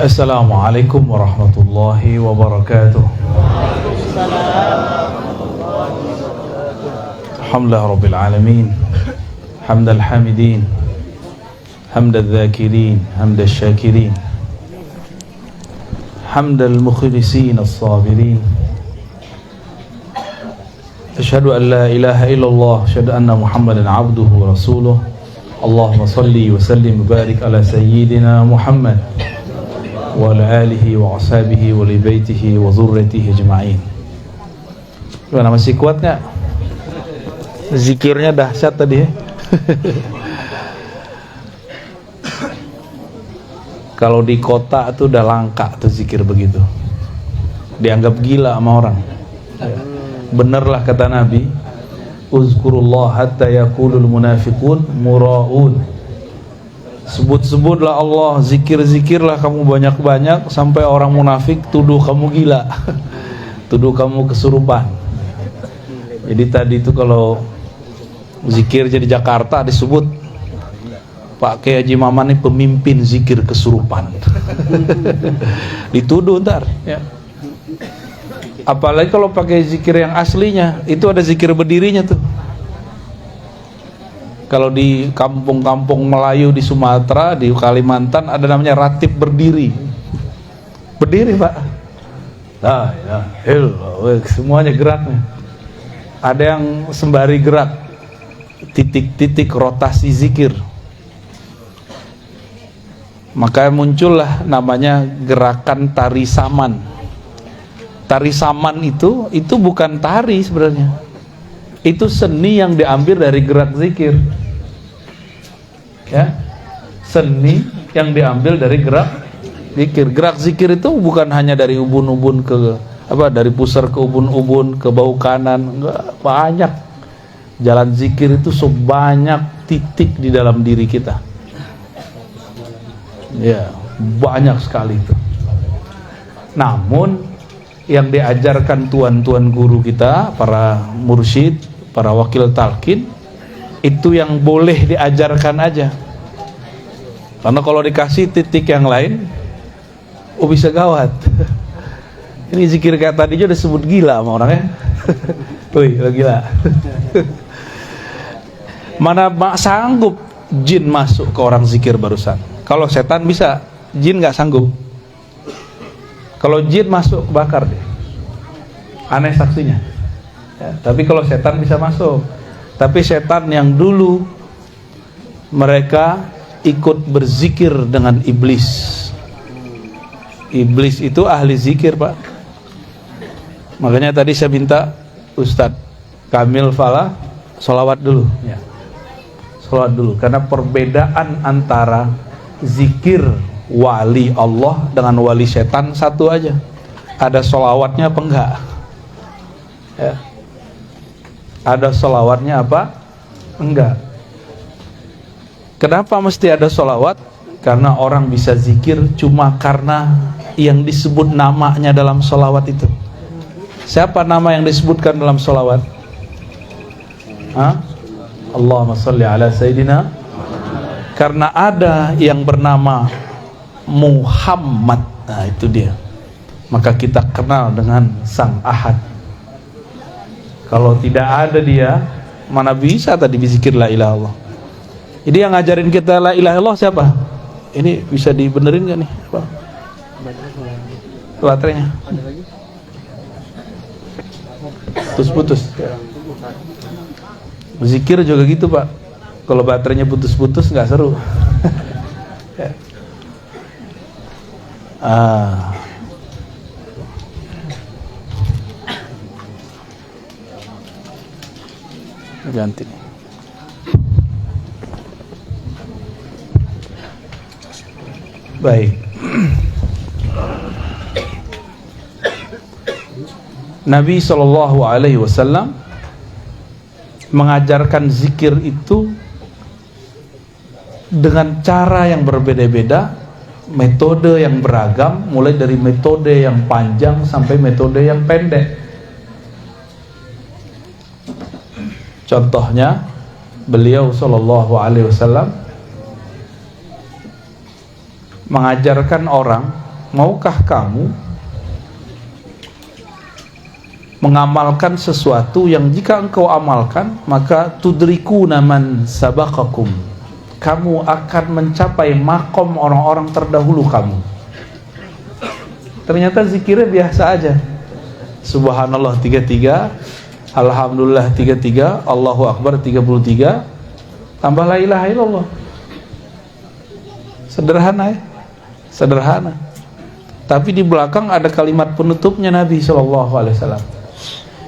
Assalamualaikum warahmatullahi wabarakatuh. Alhamdulillah rabbil alamin. Hamdal hamidin, hamdal dhakirin, hamdal syakirin, hamdal mukhlisin as-sabirin. Asyhadu an la ilaha illallah, asyhadu anna Muhammadan abduhu wa rasuluh. Allahumma salli wa sallim wa barik ala sayyidina Muhammad wa ala alihi wa ashabihi wa li baitihi wa zurriyatihi ajma'in. Gimana, masih kuat gak? Zikirnya dahsyat tadi ya. Kalau di kota tuh udah langka tuh zikir begitu, dianggap gila sama orang. Bener lah kata Nabi, uzkurullah hatta yaqulul munafiqun mura'un. Sebut-sebutlah Allah, zikir-zikirlah kamu banyak-banyak sampai orang munafik tuduh kamu gila, tuduh kamu kesurupan. Jadi tadi itu kalau zikir jadi Jakarta disebut Pak Kiai Haji Maman ini pemimpin zikir kesurupan. Dituduh ntar ya. Apalagi kalau pakai zikir yang aslinya, itu ada zikir berdirinya tuh. Kalau di kampung-kampung Melayu di Sumatera, di Kalimantan ada namanya ratib berdiri. Berdiri, Pak. Nah, ya, semuanya geraknya. Ada yang sembari gerak, titik-titik rotasi zikir. Maka muncullah namanya gerakan tari saman. Tari saman itu bukan tari sebenarnya. Itu seni yang diambil dari gerak zikir. Ya, seni yang diambil dari gerak zikir. Gerak zikir itu bukan hanya dari ubun-ubun ke dari pusar ke ubun-ubun ke bau kanan, enggak, banyak. Jalan zikir itu sebanyak titik di dalam diri kita. Ya, banyak sekali itu. Namun yang diajarkan tuan-tuan guru kita, para mursyid, para wakil talqin, itu yang boleh diajarkan aja. Karena kalau dikasih titik yang lain, bisa gawat. Ini zikir kayak tadi aja udah sebut gila sama orangnya. Wih, gila. Mana sanggup jin masuk ke orang zikir barusan. Kalau setan bisa, jin nggak sanggup. Kalau jin masuk bakar deh. Aneh saksinya. Ya, tapi kalau setan bisa masuk. Tapi setan yang dulu mereka ikut berzikir dengan iblis. Iblis itu ahli zikir, Pak. Makanya tadi saya minta Ustadz Kamil Falah sholawat dulu. Ya. Sholawat dulu. Karena perbedaan antara zikir wali Allah dengan wali setan satu aja. Ada sholawatnya apa enggak? Ya. Ada sholawatnya apa? Enggak. Kenapa mesti ada sholawat? Karena orang bisa zikir cuma karena yang disebut namanya dalam sholawat itu. Siapa nama yang disebutkan dalam sholawat? Allahumma salli ala Sayyidina. Karena ada yang bernama Muhammad. Nah itu dia. Maka kita kenal dengan Sang Ahad. Kalau tidak ada dia, mana bisa tadi berzikir la ilaha illallah. Jadi yang ngajarin kita la ilaha illallah siapa? Ini bisa dibenerin gak nih? Baterainya putus-putus. Zikir juga gitu, Pak. Kalau baterainya putus-putus nggak seru. Ganti. Baik. Nabi SAW mengajarkan zikir itu dengan cara yang berbeda-beda, metode yang beragam, mulai dari metode yang panjang sampai metode yang pendek. Contohnya, beliau SAW mengajarkan orang maukah kamu mengamalkan sesuatu yang jika engkau amalkan maka tudriku naman sabaqakum, kamu akan mencapai makom orang-orang terdahulu kamu. Ternyata zikirnya biasa aja, subhanallah 33, alhamdulillah 33, Allahu akbar 33, tambah la ilaha illallah. Sederhana ya, sederhana. Tapi di belakang ada kalimat penutupnya Nabi SAW.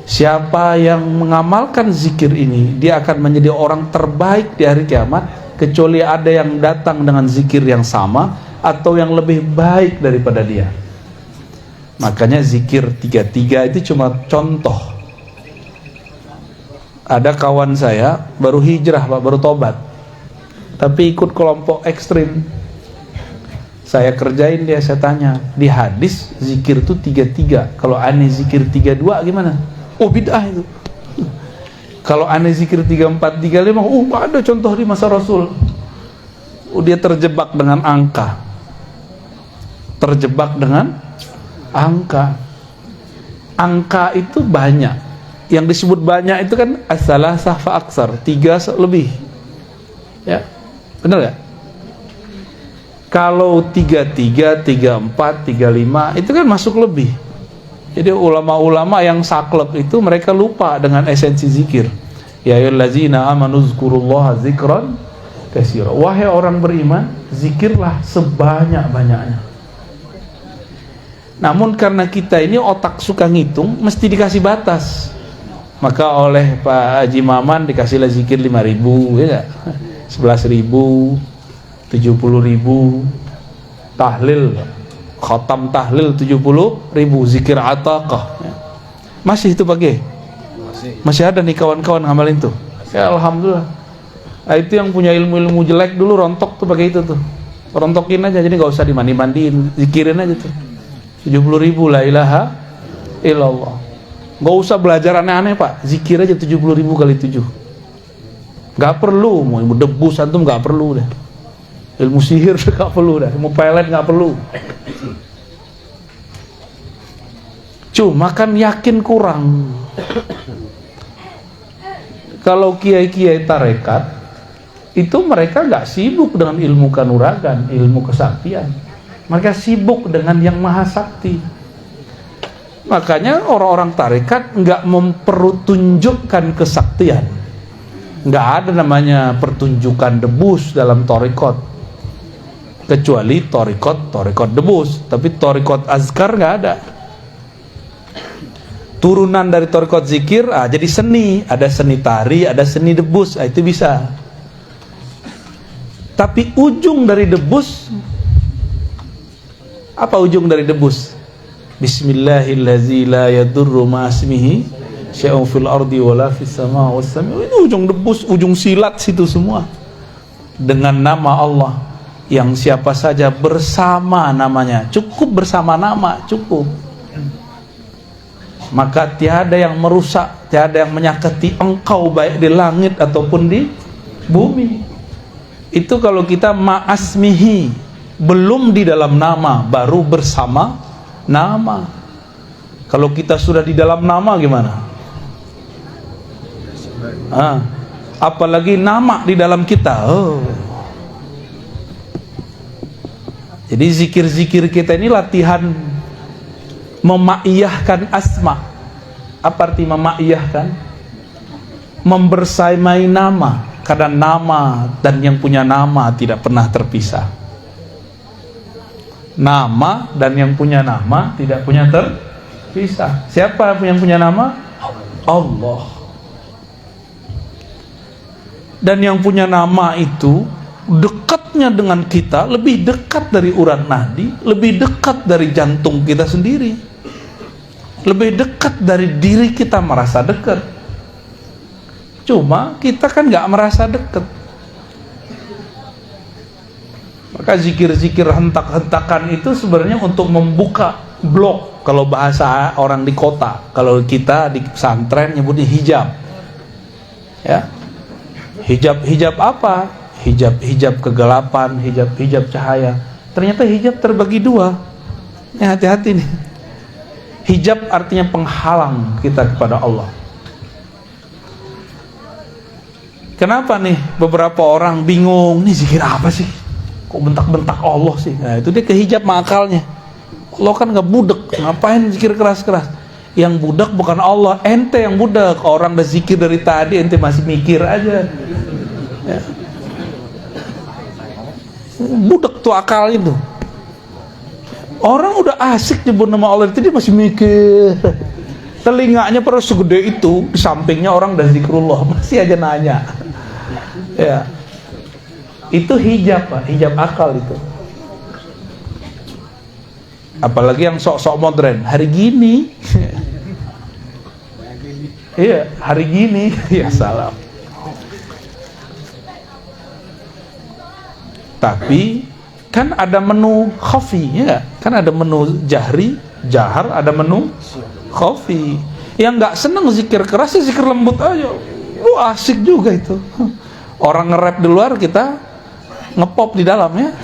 Siapa yang mengamalkan zikir ini, dia akan menjadi orang terbaik di hari kiamat, kecuali ada yang datang dengan zikir yang sama atau yang lebih baik daripada dia. Makanya zikir 33 itu cuma contoh. Ada kawan saya baru hijrah Pak, baru tobat, tapi ikut kelompok ekstrim. Saya kerjain dia, saya tanya, di hadis zikir itu 33, kalau aneh zikir 32 gimana? Oh bid'ah itu. Kalau aneh zikir 34, 35, ada contoh di masa Rasul. Dia terjebak dengan angka. Terjebak dengan angka. Angka itu banyak. Yang disebut banyak itu kan as-salasah fa aksar, 3 lebih. Ya. Benar gak? Kalau 33, 34, 35 itu kan masuk lebih. Jadi ulama-ulama yang saklek itu mereka lupa dengan esensi zikir. Ya ayyuhallazina amanu zkurullaha zikran katsira. Wahai orang beriman, zikirlah sebanyak-banyaknya. Namun karena kita ini otak suka ngitung, mesti dikasih batas. Maka oleh Pak Haji Maman dikasihlah zikir 5.000, ya enggak? 11.000, 70.000, tahlil, khatam tahlil 70.000, zikir ataqah. Masih itu pakai? Masih ada nih kawan-kawan ngamalin tuh. Ya alhamdulillah. Nah, itu yang punya ilmu-ilmu jelek dulu rontok tuh pakai itu tuh. Rontokin aja, jadi nggak usah dimandi-mandiin, zikirin aja tuh. 70.000 la ilaha illallah. Nggak usah belajar aneh-aneh Pak, zikir aja 70.000 kali 7. Nggak perlu mau ilmu debus antum, nggak perlu deh. Ilmu sihir nggak perlu dah, ilmu pelet nggak perlu. Cuma kan yakin kurang. Kalau kiai-kiai tarekat itu mereka nggak sibuk dengan ilmu kanuragan, ilmu kesaktian. Mereka sibuk dengan yang maha sakti. Makanya orang-orang tarekat nggak mempertunjukkan kesaktian. Nggak ada namanya pertunjukan debus dalam tarekat. Kecuali torikot debus, tapi torikot azkar nggak ada. Turunan dari torikot zikir, jadi seni, ada seni tari, ada seni debus, itu bisa. Tapi ujung dari debus, apa ujung dari debus? Bismillahirrahmanirrahim, la yadurru ma'asmihi syai'un fil ardi wala fis sama was sami. Itu ujung debus, ujung silat situ semua. Dengan nama Allah yang siapa saja bersama namanya, cukup bersama nama, cukup. Maka tiada yang merusak, tiada yang menyakiti engkau baik di langit ataupun di bumi. Itu kalau kita ma'asmihi, belum di dalam nama, baru bersama nama. Kalau kita sudah di dalam nama gimana? Apalagi nama di dalam kita. Jadi zikir-zikir kita ini latihan memaiyahkan asma. Apa arti memaiyahkan? Membersamai nama. Karena nama dan yang punya nama tidak pernah terpisah. Nama dan yang punya nama tidak punya terpisah. Siapa yang punya nama? Allah. Dan yang punya nama itu dekatnya dengan kita, lebih dekat dari urat nadi, lebih dekat dari jantung kita sendiri, lebih dekat dari diri kita merasa dekat. Cuma kita kan nggak merasa dekat. Maka zikir-zikir hentak-hentakan itu sebenarnya untuk membuka blok, kalau bahasa orang di kota. Kalau kita di pesantren nyebutnya hijab. Ya. Hijab apa? Hijab kegelapan, hijab cahaya. Ternyata hijab terbagi dua. Hati-hati nih. Hijab artinya penghalang kita kepada Allah. Kenapa nih beberapa orang bingung, nih zikir apa sih? Kok bentak-bentak Allah sih? Nah, itu dia kehijab akalnya. Allah kan nggak budek, ngapain zikir keras-keras? Yang budak bukan Allah, ente yang budak. Orang udah zikir dari tadi, ente masih mikir aja. Ya. Budak tuh akal itu. Orang udah asik nyebut nama Allah itu dia masih mikir. Telinganya perlu segede itu, di sampingnya orang udah zikrullah masih aja nanya. Ya. Itu hijab, Pak, hijab akal itu. Apalagi yang sok-sok modern, hari gini. Iya, hari gini. Ya salam. Tapi kan ada menu khafi, ya, kan ada menu jahri, jahar, ada menu khafi. Yang nggak seneng zikir keras, ya zikir lembut aja. Asik juga itu. Orang nge-rap di luar, kita ngepop di dalam, ya.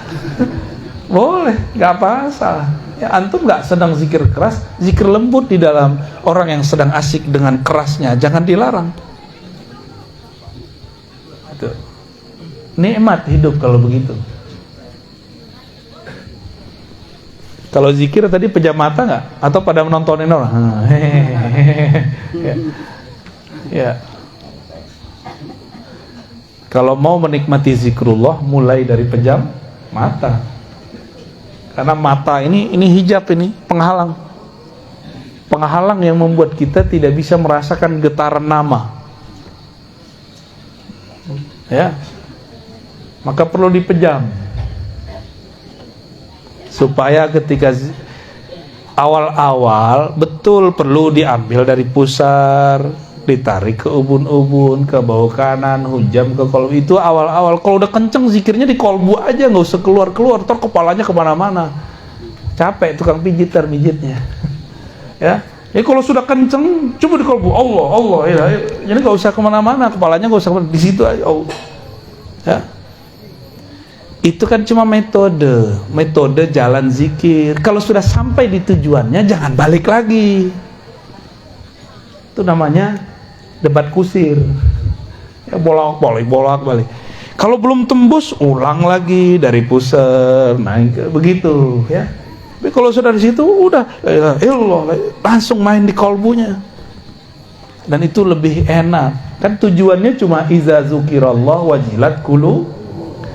Boleh, nggak masalah. Ya, antum nggak sedang zikir keras, zikir lembut di dalam. Orang yang sedang asik dengan kerasnya, jangan dilarang. Itu nikmat hidup kalau begitu. Kalau zikir tadi pejam mata nggak? Atau pada menontonin orang? Ya. Ya. Kalau mau menikmati zikrullah, mulai dari pejam mata. Karena mata ini hijab, ini penghalang. Penghalang yang membuat kita tidak bisa merasakan getaran nama. Ya. Maka perlu dipejam. Supaya ketika awal-awal betul perlu diambil dari pusar, ditarik ke ubun-ubun, ke bawah kanan, hujam ke kolbu. Itu awal-awal. Kalau udah kenceng zikirnya di kolbu aja, nggak usah keluar-keluar, ntar kepalanya kemana-mana. Capek tukang mijitnya. Ya. Jadi kalau sudah kenceng, coba di kolbu. Allah, ya. Jadi nggak usah kemana-mana, kepalanya nggak usah kemana, di situ aja. Allah. Ya. Itu kan cuma metode jalan zikir. Kalau sudah sampai di tujuannya, jangan balik lagi. Itu namanya debat kusir. Ya, bolak-balik. Kalau belum tembus, ulang lagi dari pusar, naik begitu, ya. Tapi kalau sudah di situ, udah langsung main di kolbunya. Dan itu lebih enak. Kan tujuannya cuma iza zukirallah wajilat qulub.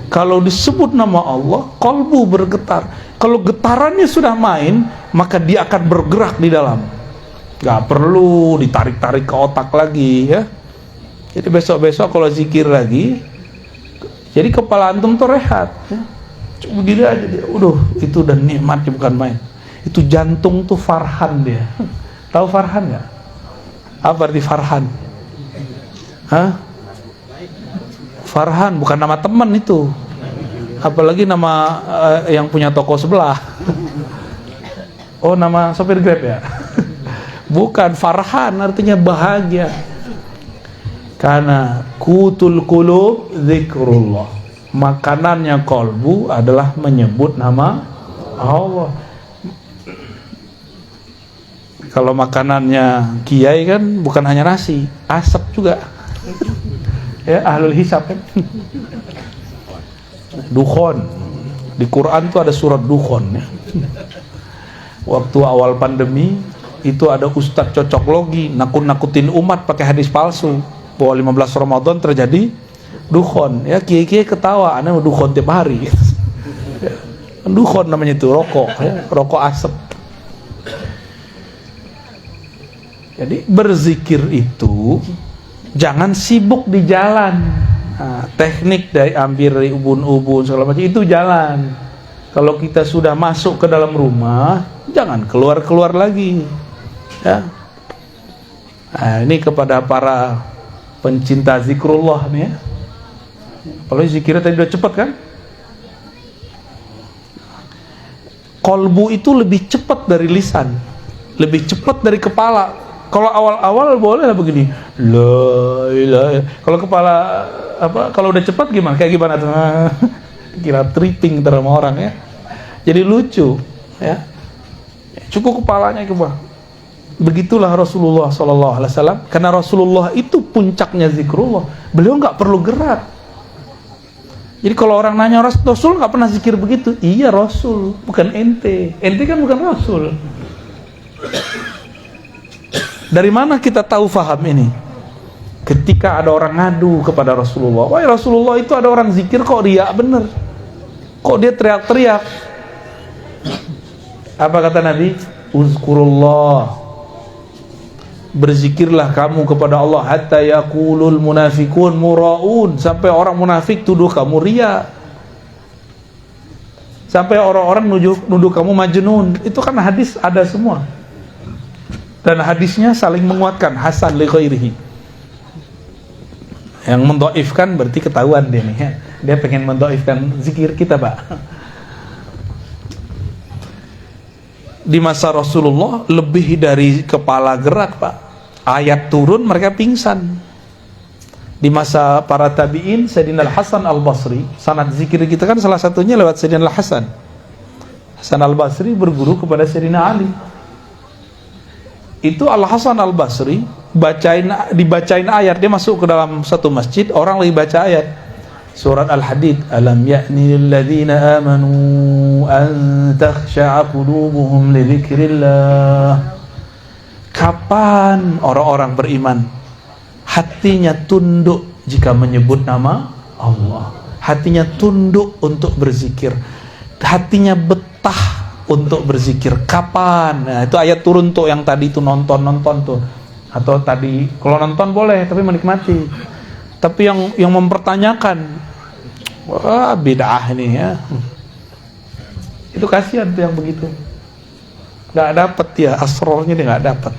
Kalau disebut nama Allah, kolbu bergetar. Kalau getarannya sudah main, maka dia akan bergerak di dalam. Gak perlu ditarik-tarik ke otak lagi, ya. Jadi besok-besok kalau zikir lagi, jadi kepala antum tuh rehat, ya. Cuma begini aja dia. Itu udah nikmatnya bukan main. Itu jantung tuh Farhan dia. Tahu Farhan nggak? Apa arti Farhan? Hah? Farhan bukan nama teman itu. Apalagi nama yang punya toko sebelah. Oh, nama sopir Grab ya? Bukan, Farhan artinya bahagia. Karena kutul qulub zikrullah. Makanannya kolbu adalah menyebut nama Allah. Kalau makanannya kiai kan bukan hanya nasi, asap juga. Ya, ahlul hisab kan. Dukhon. Di Quran tuh ada surat Dukhon, ya. Waktu awal pandemi itu ada ustadz cocok logi nakut-nakutin umat pakai hadis palsu bahwa 15 Ramadan terjadi dukhon. Ya, kiai-kiai ketawa, aneh dukhon tiap hari. Ya, dukhon namanya itu, rokok, ya, rokok asap. Jadi berzikir itu jangan sibuk di jalan. Nah, teknik dari ambil dari ubun-ubun segala macam itu jalan. Kalau kita sudah masuk ke dalam rumah, jangan keluar-keluar lagi. Ya. Nah, ini kepada para pencinta zikrullah nih, ya. Apalagi zikirnya tadi udah cepat kan? Kolbu itu lebih cepat dari lisan, lebih cepat dari kepala. Kalau awal-awal boleh lah begini, la ilaha. Kalau kepala kalau udah cepat gimana? Kayak gimana tuh? Kira tripping sama orang, ya. Jadi lucu, ya. Cukup kepalanya ke bawah. Begitulah Rasulullah SAW. Karena Rasulullah itu puncaknya zikrullah. Beliau nggak perlu gerak. Jadi kalau orang nanya Rasul nggak pernah zikir begitu, iya Rasul, bukan ente. Ente kan bukan Rasul. Dari mana kita tahu faham ini? Ketika ada orang ngadu kepada Rasulullah, wah Rasulullah itu ada orang zikir kok riak bener, kok dia teriak-teriak. Apa kata Nabi? Uzkurullah, berzikirlah kamu kepada Allah hatta yaqulul munafiqun muraun, sampai orang munafik tuduh kamu riya, sampai orang-orang nuduh kamu majnun. Itu kan hadis ada semua, dan hadisnya saling menguatkan, hasan li ghairihi. Yang mendoifkan berarti ketahuan dia nih ya. Dia pengen mendoifkan zikir kita, Pak. Di masa Rasulullah lebih dari kepala gerak, Pak. Ayat turun mereka pingsan. Di masa para tabi'in, Sayyidina Al-Hasan Al-Basri, sanad zikir kita kan salah satunya lewat Sayyidina Al-Hasan. Hasan Al-Basri berguru kepada Sayyidina Ali. Itu Al-Hasan Al-Basri dibacain ayat, dia masuk ke dalam satu masjid, orang lagi baca ayat surat Al-Hadid, alam ya'ni lilladzina amanu an takhsha'a qulubuhum li dzikrillah. Kapan orang-orang beriman hatinya tunduk jika menyebut nama Allah, hatinya tunduk untuk berzikir, hatinya betah untuk berzikir? Kapan? Nah, itu ayat turun tuh, yang tadi itu nonton tuh. Atau tadi kalau nonton boleh tapi menikmati. Tapi yang mempertanyakan, wah bid'ah ini ya. Itu kasihan tuh yang begitu. Enggak dapat ya, asrornya dia enggak dapat.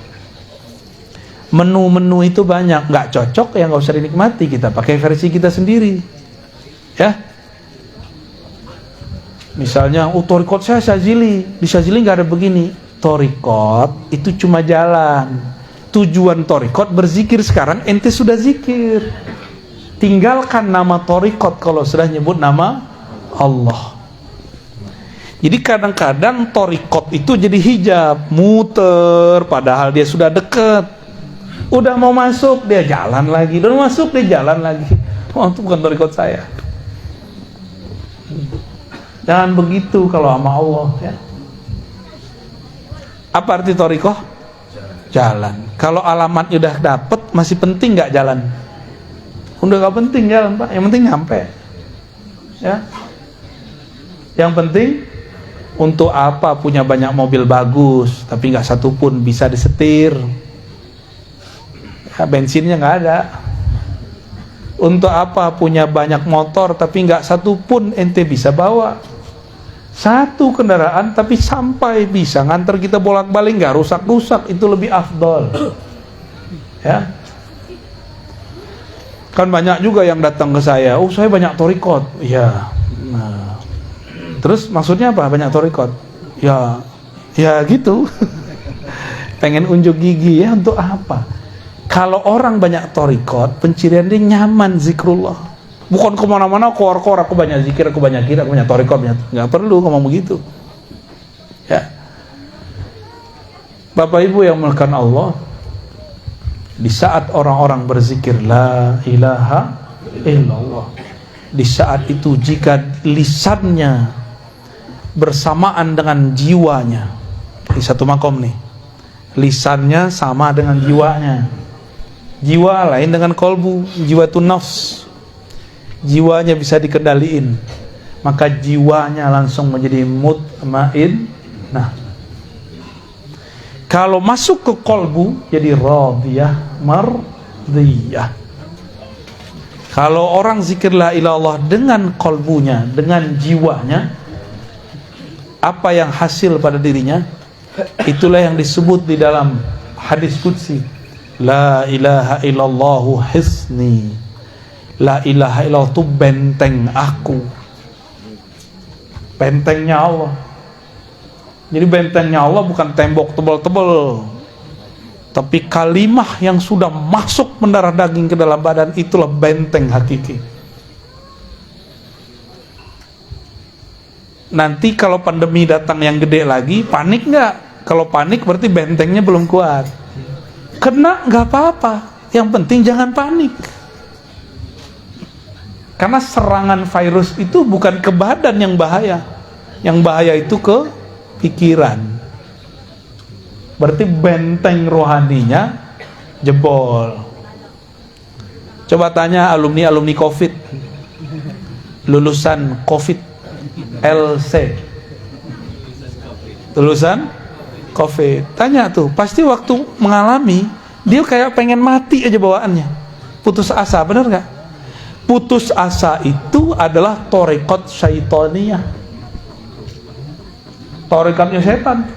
Menu-menu itu banyak, enggak cocok ya enggak usah dinikmati, kita pakai versi kita sendiri. Ya. Misalnya, torikot saya Syazili, di Syazili nggak ada begini. Torikot itu cuma jalan. Tujuan torikot berzikir. Sekarang ente sudah zikir, tinggalkan nama torikot kalau sudah nyebut nama Allah. Jadi kadang-kadang torikot itu jadi hijab, muter, padahal dia sudah deket. Udah mau masuk dia jalan lagi, udah masuk dia jalan lagi. Oh, itu bukan torikot saya. Jangan begitu kalau sama Allah ya. Apa arti thariqah? Jalan. Kalau alamatnya udah dapet, masih penting nggak jalan? Udah nggak penting jalan, Pak. Yang penting nyampe. Ya. Yang penting, untuk apa punya banyak mobil bagus tapi nggak satu pun bisa disetir? Ya, bensinnya nggak ada. Untuk apa punya banyak motor tapi nggak satu pun ente bisa bawa? Satu kendaraan tapi sampai bisa nganter kita bolak-balik, nggak rusak-rusak, itu lebih afdol. Ya. Kan banyak juga yang datang ke saya, oh saya banyak thariqat. Iya. Nah. Terus maksudnya apa banyak thariqat? Ya gitu. Pengen unjuk gigi ya, untuk apa? Kalau orang banyak thariqat, pencirian dia nyaman zikrullah. Bukan kemana-mana kor-kor, aku banyak zikir, aku banyak kira, aku banyak thariqat, nggak perlu ngomong begitu. Ya. Bapak Ibu yang melakukan Allah, di saat orang-orang berzikir la ilaha illallah, di saat itu jika lisannya bersamaan dengan jiwanya, di satu makom nih, lisannya sama dengan jiwanya. Jiwa lain dengan kolbu, jiwa itu nafs, jiwanya bisa dikendaliin, maka jiwanya langsung menjadi mutmain. Nah, kalau masuk ke kolbu jadi radiyah mardiyah. Kalau orang zikir la ilallah dengan kolbunya, dengan jiwanya, apa yang hasil pada dirinya, itulah yang disebut di dalam hadis qudsi, la ilaha illallahu hisni. La ilaha illallah itu benteng aku, bentengnya Allah. Jadi bentengnya Allah bukan tembok tebal-tebal, tapi kalimah yang sudah masuk mendarah daging ke dalam badan, itulah benteng hakiki. Nanti kalau pandemi datang yang gede lagi, panik nggak? Kalau panik berarti bentengnya belum kuat. Kena nggak apa-apa, yang penting jangan panik. Karena serangan virus itu bukan ke badan yang bahaya. Yang bahaya itu ke pikiran. Berarti benteng rohaninya jebol. Coba tanya alumni COVID, lulusan COVID LC, lulusan COVID, tanya tuh, pasti waktu mengalami dia kayak pengen mati aja bawaannya, putus asa, bener nggak? Putus asa itu adalah torekot syaitoniyah, torekatnya setan,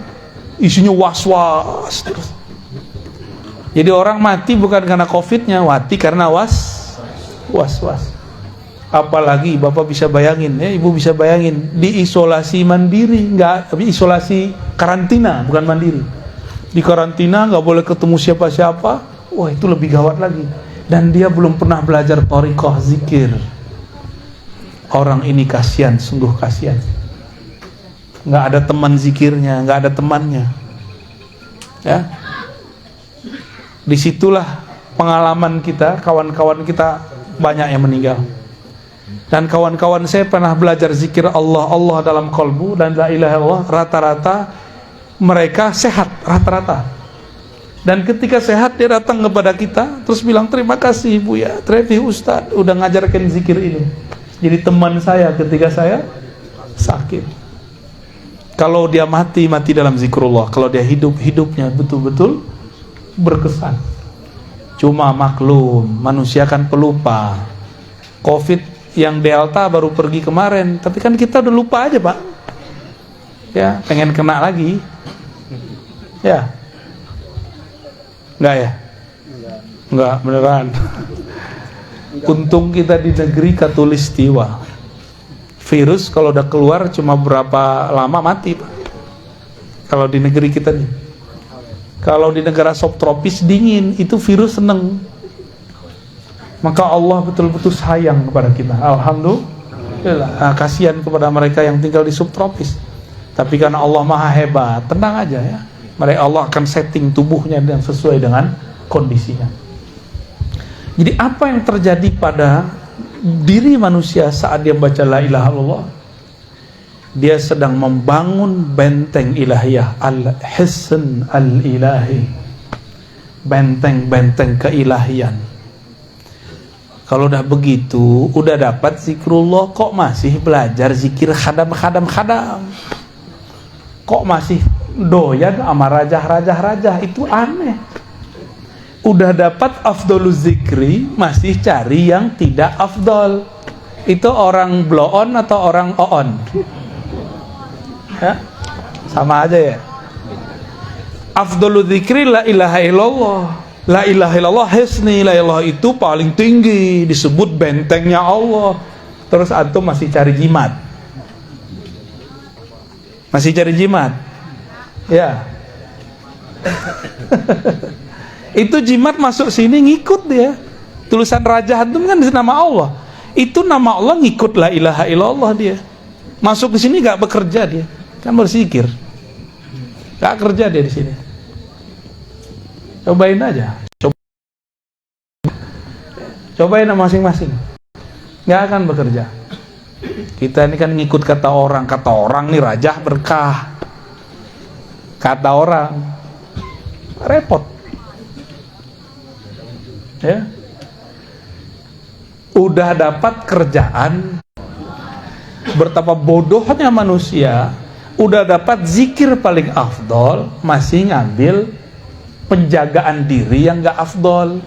isinya was-was terus. Jadi orang mati bukan karena COVID-nya, mati karena was-was. Apalagi Bapak bisa bayangin, Ibu bisa bayangin, di isolasi mandiri, enggak, tapi isolasi karantina, bukan mandiri. Di karantina nggak boleh ketemu siapa-siapa, wah itu lebih gawat lagi. Dan dia belum pernah belajar thariqah zikir. Orang ini kasihan, sungguh kasihan. Nggak ada teman zikirnya, nggak ada temannya. Ya. Disitulah pengalaman kita, kawan-kawan kita banyak yang meninggal. Dan kawan-kawan saya pernah belajar zikir Allah dalam kolbu dan la ilaha illallah, rata-rata mereka sehat, rata-rata. Dan ketika sehat dia datang kepada kita terus bilang, terima kasih Bu ya, terima Ustaz udah ngajarkan zikir ini. Jadi teman saya ketika saya sakit. Kalau dia mati dalam zikrullah. Kalau dia hidupnya betul-betul berkesan. Cuma maklum, manusia kan pelupa. COVID yang Delta baru pergi kemarin, tapi kan kita udah lupa aja Pak. Ya, pengen kena lagi. Ya. Enggak ya? Enggak, beneran. Untung kita di negeri Katulistiwa. Virus kalau udah keluar cuma berapa lama mati Pak. Kalau di negeri kita nih. Kalau di negara subtropis dingin, itu virus seneng. Maka Allah betul-betul sayang kepada kita. Alhamdulillah. Kasihan kepada mereka yang tinggal di subtropis. Tapi karena Allah maha hebat, tenang aja ya. Mereka Allah akan setting tubuhnya dan sesuai dengan kondisinya. Jadi apa yang terjadi pada diri manusia saat dia baca la ilaha illallah? Dia sedang membangun benteng ilahiyah, al-hisn al-ilahi, benteng-benteng keilahian. Kalau udah begitu, udah dapat zikrullah, kok masih belajar zikir khadam. Kok masih doyan sama rajah, itu aneh. Udah dapat afdoluz zikri, masih cari yang tidak afdol. Itu orang blow on atau orang on? Ya, sama aja ya. Afdoluz zikri la ilaha illallah. La ilaha illallah hisni, la ilaha itu paling tinggi, disebut bentengnya Allah. Terus antum masih cari jimat. Masih cari jimat. Ya. Itu jimat masuk sini ngikut dia. Tulisan raja antum kan nama Allah. Itu nama Allah ngikut la ilaha illallah dia. Masuk ke sini gak bekerja dia. Kan berzikir. Gak kerja dia di sini. Cobain aja. Cobain masing-masing. Gak akan bekerja. Kita ini kan ngikut kata orang nih rajah berkah. Kata orang repot. Ya. Udah dapat kerjaan, betapa bodohnya manusia, udah dapat zikir paling afdol, masih ngambil penjagaan diri yang gak afdol.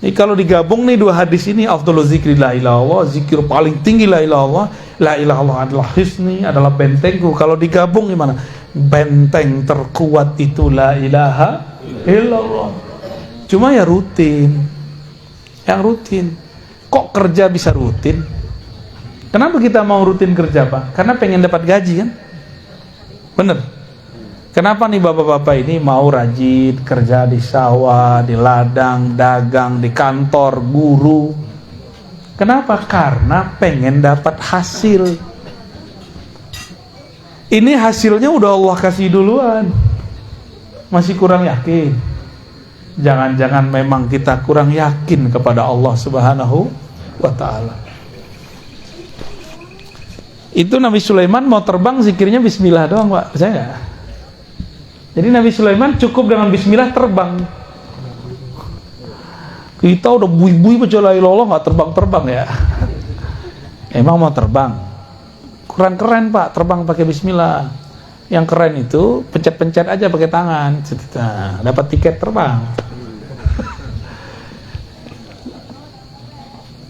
Ini kalau digabung nih dua hadis ini, afdolul zikri la ilaha illallah, zikir paling tinggi la ilaha illallah, la ilaha illallah adalah hisni, adalah bentengku. Kalau digabung gimana? Benteng terkuat itu la ilaha illallah. Cuma ya rutin. Yang rutin. Kok kerja bisa rutin? Kenapa kita mau rutin kerja Pak? Karena pengen dapat gaji kan? Bener? Kenapa nih bapak-bapak ini mau rajin kerja di sawah, di ladang, dagang, di kantor, guru? Kenapa? Karena pengen dapat hasil. Ini hasilnya udah Allah kasih duluan, masih kurang yakin? Jangan-jangan memang kita kurang yakin kepada Allah Subhanahu wa ta'ala. Itu Nabi Sulaiman mau terbang zikirnya bismillah doang, Pak. Percaya nggak? Jadi Nabi Sulaiman cukup dengan bismillah terbang. Kita udah bui-bui baca la ilaha illallah nggak terbang-terbang ya. Emang mau terbang? Kurang keren, Pak, terbang pakai bismillah. Yang keren itu pencet-pencet aja pakai tangan. Nah, dapat tiket terbang.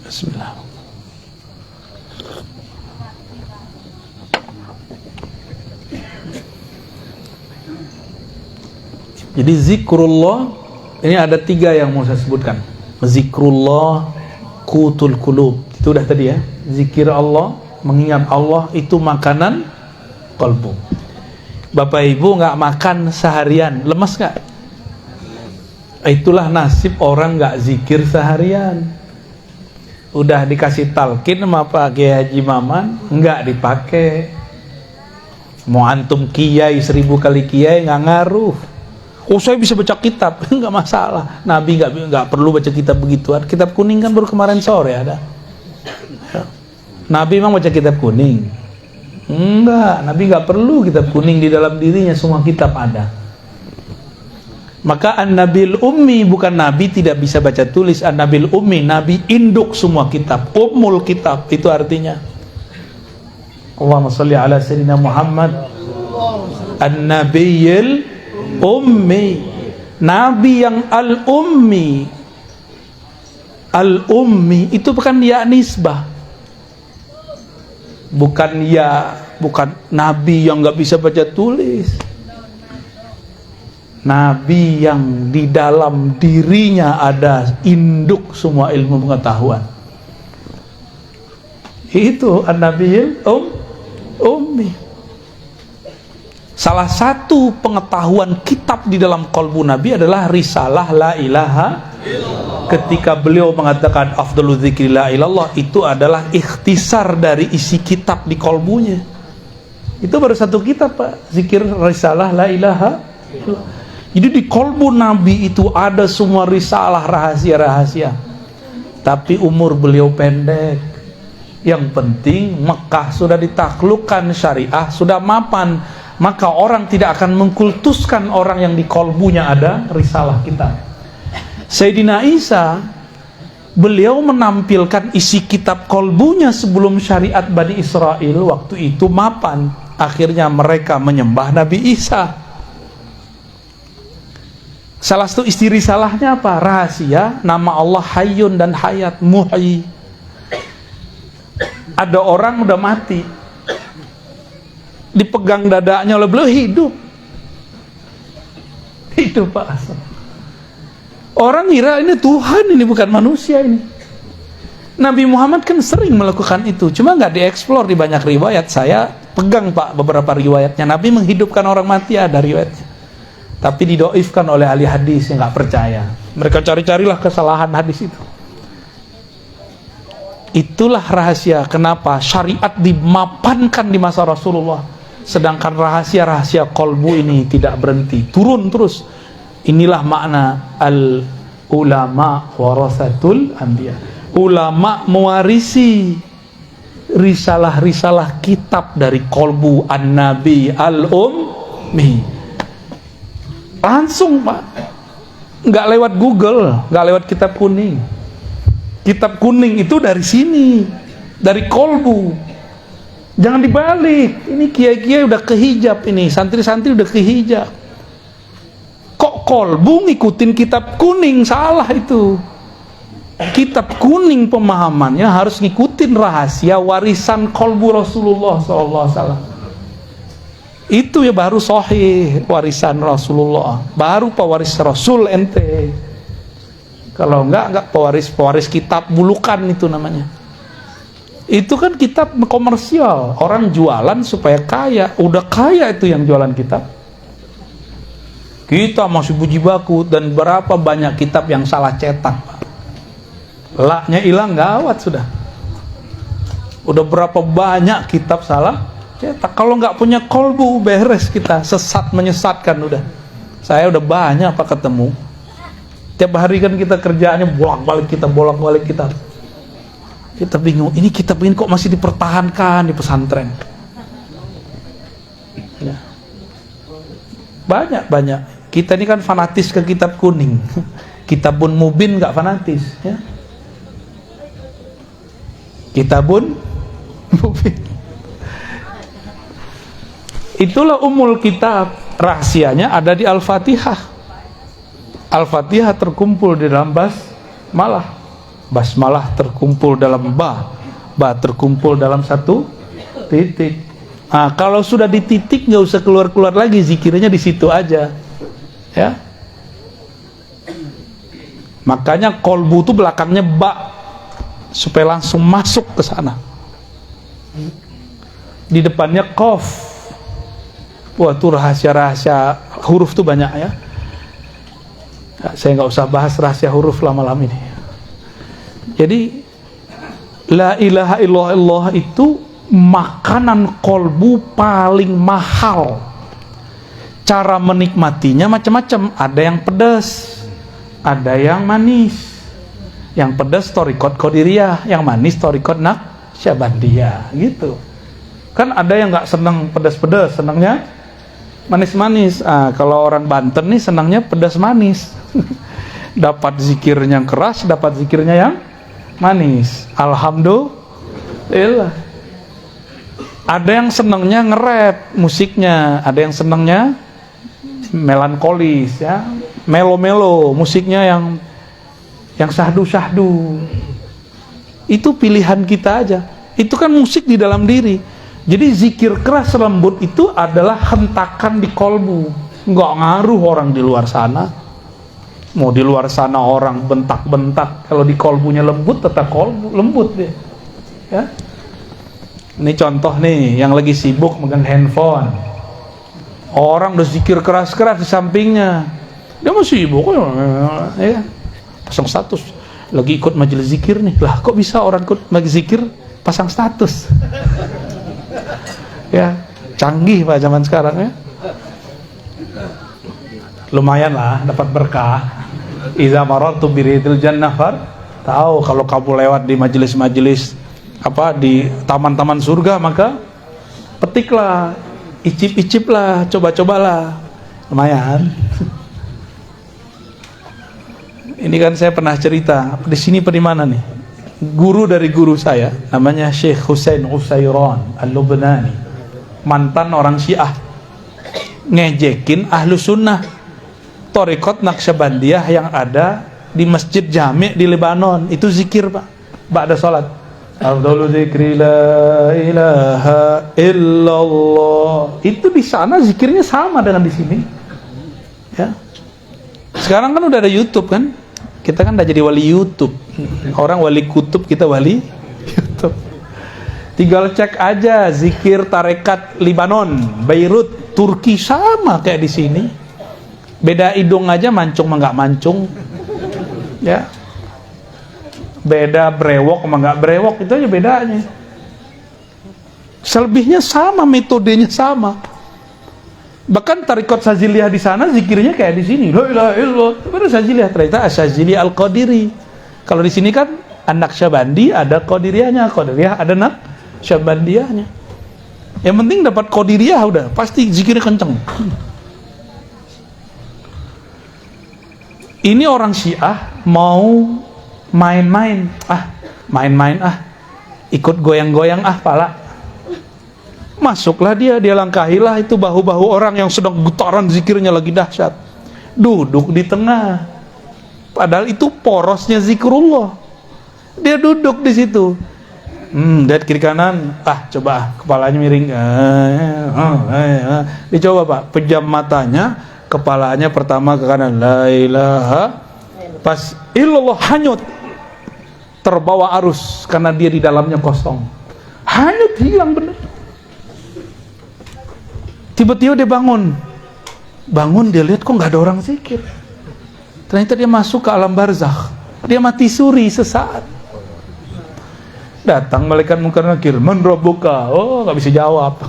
Bismillah. Jadi zikrullah ini ada 3 yang mau saya sebutkan. Zikrullah qutul qulub. Itu udah tadi ya. Zikir Allah, mengingat Allah itu makanan kalbu. Bapak Ibu nggak makan seharian, lemes nggak? Itulah nasib orang nggak zikir seharian. Udah dikasih talqin sama Pak Kiai Haji Maman, nggak dipakai. Mau antum kiai 1000 kali kiai nggak ngaruh. Oh, saya bisa baca kitab, nggak masalah. Nabi nggak perlu baca kitab begituan. Kitab kuning kan baru kemarin sore ada. Nabi memang baca kitab kuning? Enggak, Nabi nggak perlu kitab kuning, di dalam dirinya semua kitab ada. Maka an-nabil ummi, bukan Nabi tidak bisa baca tulis. An-nabil ummi, Nabi induk semua kitab, ummul kitab, itu artinya. Allahumma sholli ala sayyidina Muhammad. An-nabiyil ummi, Nabi yang al-ummi. Al-ummi itu bukan ya nisbah, bukan Nabi yang nggak bisa baca tulis. Nabi yang di dalam dirinya ada induk semua ilmu pengetahuan. Itu an-nabiyil ummi. Salah satu pengetahuan kitab di dalam qalbu Nabi adalah risalah la ilaha. Ketika beliau mengatakan afdalu dzikri la ilallah, itu adalah ikhtisar dari isi kitab di qalbunya. Itu baru satu kitab, Pak, zikir risalah la ilaha. Jadi di qalbu Nabi itu ada semua risalah, rahasia-rahasia. Tapi umur beliau pendek. Yang penting Mekah sudah ditaklukkan, syariah sudah mapan. Maka orang tidak akan mengkultuskan orang yang di qalbunya ada risalah kita. Sayyidina Isa, beliau menampilkan isi kitab qalbunya sebelum syariat Bani Israel waktu itu mapan. Akhirnya mereka menyembah Nabi Isa. Salah satu isi risalahnya apa? Rahasia nama Allah Hayyun dan Hayat, Muhyi. Ada orang udah mati, dipegang dadanya oleh beliau, hidup. Hidup, Pak. Orang kira ini Tuhan, ini bukan manusia ini. Nabi Muhammad kan sering melakukan itu, cuma nggak dieksplor di banyak riwayat. Saya pegang, Pak, beberapa riwayatnya. Nabi menghidupkan orang mati, ada riwayatnya. Tapi didoifkan oleh ahli hadis yang nggak percaya. Mereka cari-carilah kesalahan hadis itu. Itulah rahasia kenapa syariat dimapankan di masa Rasulullah. Sedangkan rahasia-rahasia qalbu ini tidak berhenti, turun terus. Inilah makna al-ulama warasatul anbiya. Ulama mewarisi risalah-risalah kitab dari qalbu an-nabi al-ummi. Langsung, Pak, nggak lewat Google, nggak lewat kitab kuning. Kitab kuning itu dari sini, dari qalbu. Jangan dibalik. Ini kiai-kiai udah kehijab, ini santri-santri udah kehijab. Kok qalbu ngikutin kitab kuning? Salah itu. Kitab kuning pemahamannya harus ngikutin rahasia warisan qalbu Rasulullah SAW. Itu ya baru sahih warisan Rasulullah. Baru pewaris Rasul ente. Kalau enggak pewaris kitab bulukan itu namanya. Itu kan kitab komersial, orang jualan supaya kaya. Udah kaya itu yang jualan kitab. Kita masih puji baku, dan berapa banyak kitab yang salah cetak, Pak. Laknya hilang, gawat sudah. Udah berapa banyak kitab salah cetak. Kalau nggak punya kolbu, beres kita, sesat menyesatkan udah. Saya udah banyak apa ketemu. Tiap hari kan kita kerjaannya bolak-balik kita. Kita bingung, ini kitab ini kok masih dipertahankan di pesantren. Ya. Banyak. Kita ini kan fanatis ke kitab kuning. Kitabun Mubin nggak fanatis, ya. Kitabun Mubin. Itulah umul kitab. Rahasianya ada di Al-Fatihah. Al-Fatihah terkumpul di dalam basmalah. Basmalah terkumpul dalam ba terkumpul dalam satu titik. Nah, kalau sudah di titik nggak usah keluar lagi, zikirnya di situ aja, ya. Makanya kolbu itu belakangnya ba, supaya langsung masuk ke sana. Di depannya qaf. Wah, itu rahasia huruf tuh banyak, ya. Saya nggak usah bahas rahasia huruf lama-lama ini. Jadi la ilaha illallah itu makanan kolbu paling mahal. Cara menikmatinya macam-macam. Ada yang pedas, ada yang manis. Yang pedas thariqat qadiriyah, yang manis thariqat naqsyabandiyah, gitu. Kan ada yang nggak senang pedas-pedas, senangnya manis-manis. Kalau orang Banten nih senangnya pedas manis. Dapat zikirnya yang keras, dapat zikirnya yang manis. Alhamdulillah. Ada yang senangnya nge-rap musiknya, ada yang senangnya melankolis, ya, melo-melo musiknya yang syahdu-syahdu. Itu pilihan kita aja. Itu kan musik di dalam diri. Jadi zikir keras lembut itu adalah hentakan di kolbu. Nggak ngaruh orang di luar sana. Mau di luar sana orang bentak-bentak, kalau di kolbunya lembut tetap kolbu lembut dia. Ya. Ini contoh nih yang lagi sibuk megang handphone. Orang udah zikir keras-keras di sampingnya, dia masih sibuk, ya. Pasang status, lagi ikut majelis zikir nih. Lah kok bisa orang ikut majelis zikir pasang status? Ya, canggih Pak zaman sekarang, ya. Lumayan lah dapat berkah. Iza marartu biridil jannah tahu kalau kamu lewat di majelis-majelis di taman-taman surga, maka petiklah, icip-iciplah, coba-cobalah. Lumayan. Ini kan saya pernah cerita di sini, di mana nih? Guru dari guru saya namanya Syekh Husain Usairon Al-Lubnani, mantan orang Syiah, ngejekin ahlu sunnah thariqat Naqsyabandiyah yang ada di Masjid Jami' di Lebanon. Itu zikir, Pak, ba'da salat. Afdalu dzikri la ilaha illallah. Itu di sana zikirnya sama dengan di sini. Ya. Sekarang kan udah ada YouTube kan? Kita kan udah jadi wali YouTube. Orang wali kutub, kita wali YouTube. Tinggal cek aja zikir tarekat Lebanon, Beirut, Turki sama kayak di sini. Beda hidung aja, mancung sama nggak mancung, ya. Beda brewok sama nggak brewok, itu aja bedanya. Selebihnya sama, metodenya sama. Bahkan tarekat Syaziliyah di sana zikirnya kayak di sini. La ilaha illallah. Itu Syaziliyah, ternyata Syazili Al-Qadiri. Kalau di sini kan Naqsyabandi ada Qadiriyahnya, Qadiriyah ada Naqsyabandiyahnya. Yang penting dapat Qadiriyah udah pasti zikirnya kenceng. Ini orang Syiah mau main-main, ikut goyang-goyang pala. Masuklah dia langkahilah itu bahu-bahu orang yang sedang getaran zikirnya lagi dahsyat. Duduk di tengah. Padahal itu porosnya zikrullah. Dia duduk di situ. Lihat kiri kanan, coba kepalanya miring. Dicoba, Pak, pejam matanya. Kepalanya pertama ke kanan, la ilaha, pas illallah, hanyut, terbawa arus karena dia di dalamnya kosong, hanyut, hilang bener. Tiba-tiba dia bangun, dia lihat kok nggak ada orang zikir. Ternyata dia masuk ke alam barzakh, dia mati suri sesaat. Datang malaikat munkar nakir, man rabbuka? Oh, nggak bisa jawab.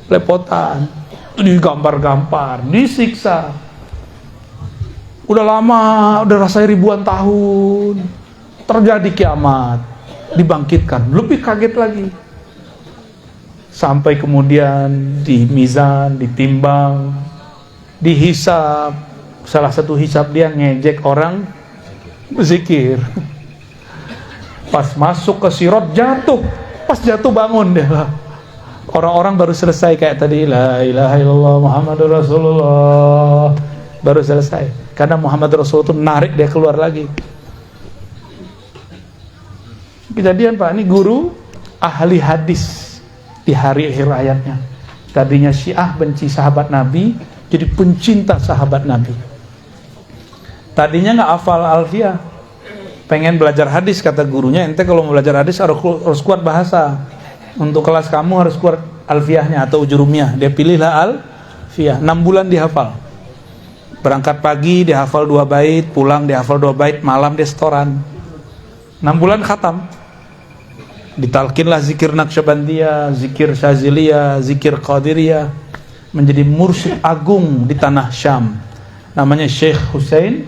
Lepotan. Digampar-gampar, disiksa. Udah lama, udah rasanya ribuan tahun. Terjadi kiamat, dibangkitkan, lebih kaget lagi. Sampai kemudian di mizan, ditimbang, dihisab. Salah satu hisab dia ngejek orang berzikir. Pas masuk ke sirat jatuh, pas jatuh bangun dia. Orang-orang baru selesai kayak tadi, la ilaha illallah Muhammadur Rasulullah, baru selesai. Karena Muhammad Rasulullah itu narik dia keluar lagi. Kejadian Pak, ini guru ahli hadis di hari akhir hayatnya. Tadinya Syiah benci sahabat Nabi, jadi pencinta sahabat Nabi. Tadinya nggak hafal Alfiyah, pengen belajar hadis, kata gurunya, ente kalau mau belajar hadis harus kuat bahasa. Untuk kelas kamu harus kuat Alfiyahnya atau Ujurumiyah. Dia pilihlah Alfiyah, 6 bulan dihafal. Berangkat pagi dihafal 2 bait, pulang dihafal 2 bait, malam dia setoran. 6 bulan khatam. Ditalkinlah zikir Naqsyabandiyah, zikir Syaziliyah, zikir Qadiriyah. Menjadi mursyid agung di tanah Syam. Namanya Syekh Husain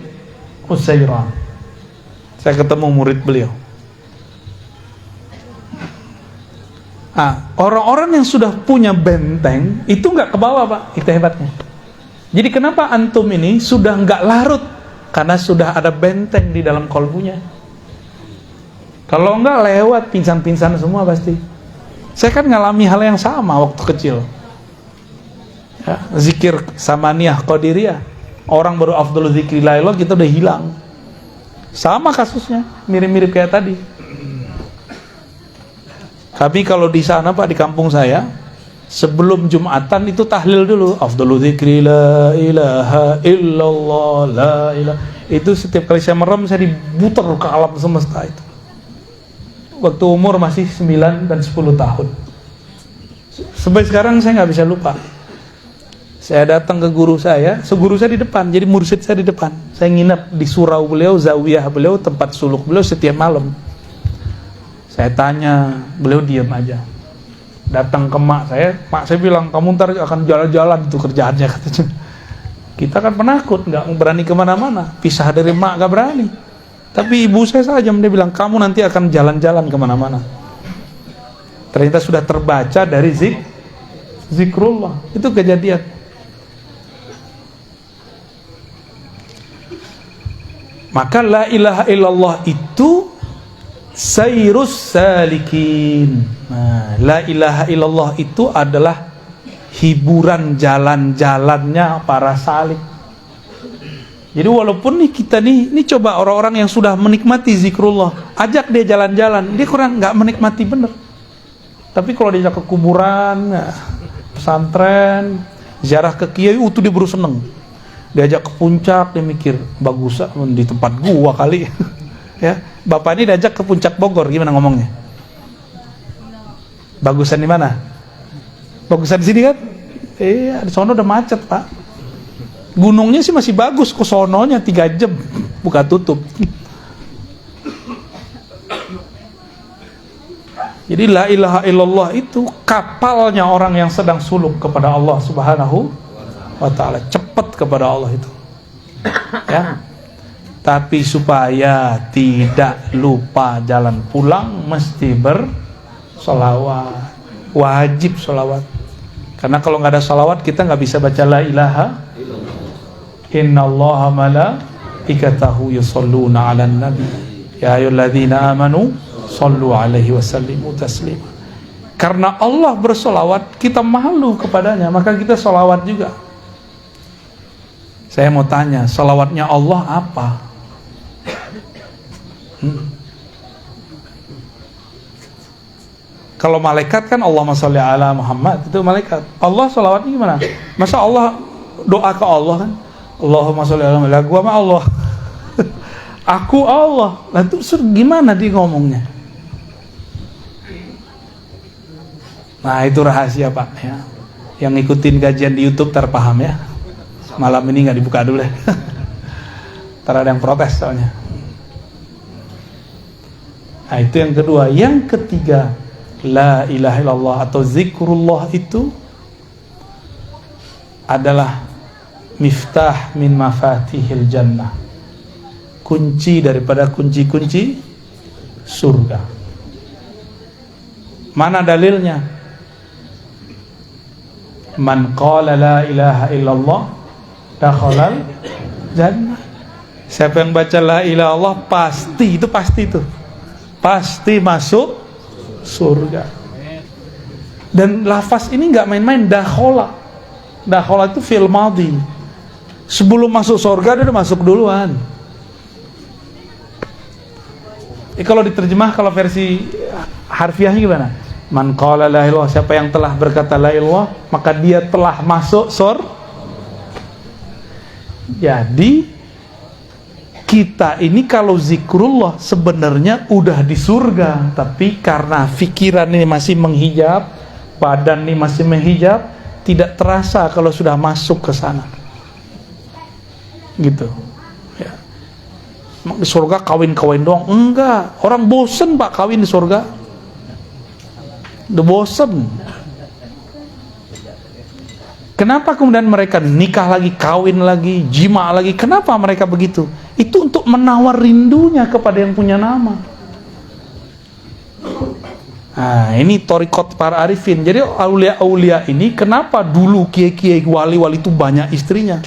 Husairan. Saya ketemu murid beliau. Orang-orang yang sudah punya benteng itu nggak ke bawah Pak, itu hebatnya. Jadi kenapa antum ini sudah nggak larut? Karena sudah ada benteng di dalam kolbunya. Kalau nggak lewat pingsan-pingsan semua pasti. Saya kan ngalami hal yang sama waktu kecil. Ya, zikir Samaniyah Qadiriyah, orang baru afdhalul zikri la ilaha kita udah hilang. Sama kasusnya, mirip-mirip kayak tadi. Tapi kalau di sana Pak, di kampung saya, sebelum Jumatan itu tahlil dulu. Afdhalul dzikri la ilaha illallah la ilaha. Itu setiap kali saya merem saya diputar ke alam semesta itu. Waktu umur masih 9 dan 10 tahun. Sampai sekarang saya nggak bisa lupa. Saya datang ke guru saya, seguru saya di depan, jadi mursyid saya di depan. Saya nginep di surau beliau, zawiyah beliau, tempat suluk beliau setiap malam. Saya tanya, beliau diam aja. Datang ke mak saya bilang, kamu ntar akan jalan-jalan itu kerjaannya, katanya. Kita kan penakut, nggak berani kemana-mana. Pisah dari mak nggak berani. Tapi ibu saya saja, dia bilang, kamu nanti akan jalan-jalan kemana-mana. Ternyata sudah terbaca dari zikrullah. Itu kejadian. Maka la ilaha illallah itu sayrus salikin. Nah, la ilaha illallah itu adalah hiburan jalan-jalannya para salik. Jadi walaupun nih kita nih coba orang-orang yang sudah menikmati zikrullah, ajak dia jalan-jalan, dia kurang nggak menikmati bener. Tapi kalau diajak ke kuburan, pesantren, ziarah ke kiai, itu dia baru seneng. Diajak ke puncak, dia mikir bagus di tempat gua kali. Ya, bapak ini diajak ke puncak Bogor, gimana ngomongnya? Bagusan di mana? Bagusan di sini kan? Di sono udah macet Pak. Gunungnya sih masih bagus, ke sononya 3 jam buka tutup. Jadi la ilaha illallah itu kapalnya orang yang sedang suluk kepada Allah Subhanahu wa ta'ala, cepat kepada Allah itu. Ya. Tapi supaya tidak lupa jalan pulang mesti bersolawat, wajib solawat. Karena kalau nggak ada solawat kita nggak bisa baca la ilaha. Innallaha malaikatahu yusholluna 'alan nabi ya ayyuhalladzina amanu shollu 'alaihi wasallimu taslima. Karena Allah bersolawat, kita malu kepadanya, maka kita solawat juga. Saya mau tanya, solawatnya Allah apa? Kalau malaikat kan Allahumma sholli ala Muhammad, itu malaikat. Allah sholawatnya gimana? Masa Allah doa ke Allah kan? Allahumma sholli ala Muhammad, gua sama Allah. Aku Allah. Lah itu gimana dia ngomongnya? Nah itu rahasia Pak ya. Yang ngikutin kajian di YouTube terpaham ya. Malam ini nggak dibuka dulu ya. Ntar ada yang protes soalnya. Nah, itu yang kedua. Yang ketiga, la ilaha illallah atau zikrullah itu adalah miftah min mafatihil jannah, kunci daripada kunci-kunci surga. Mana dalilnya? Man qala la ilaha illallah dakhalal jannah. Siapa yang baca la ilaha illallah pasti masuk surga. Dan lafaz ini nggak main-main. Dakhala itu fi'il madhi. Sebelum masuk surga dia udah masuk duluan. Kalau diterjemah, kalau versi harfiahnya gimana? Man qala la ilaha illallah, siapa yang telah berkata la ilaha illallah, maka dia telah masuk surga. Jadi kita ini kalau zikrullah sebenarnya udah di surga, tapi karena pikiran ini masih menghijab, badan ini masih menghijab, tidak terasa kalau sudah masuk ke sana. Gitu. Ya. Di surga kawin-kawin doang? Enggak. Orang bosen Pak kawin di surga. Udah bosen. Kenapa kemudian mereka nikah lagi, kawin lagi, jima lagi? Kenapa mereka begitu? Itu untuk menawar rindunya kepada yang punya nama. Nah, ini thariqat para arifin. Jadi aulia-aulia ini kenapa dulu kiai-kiai wali-wali itu banyak istrinya?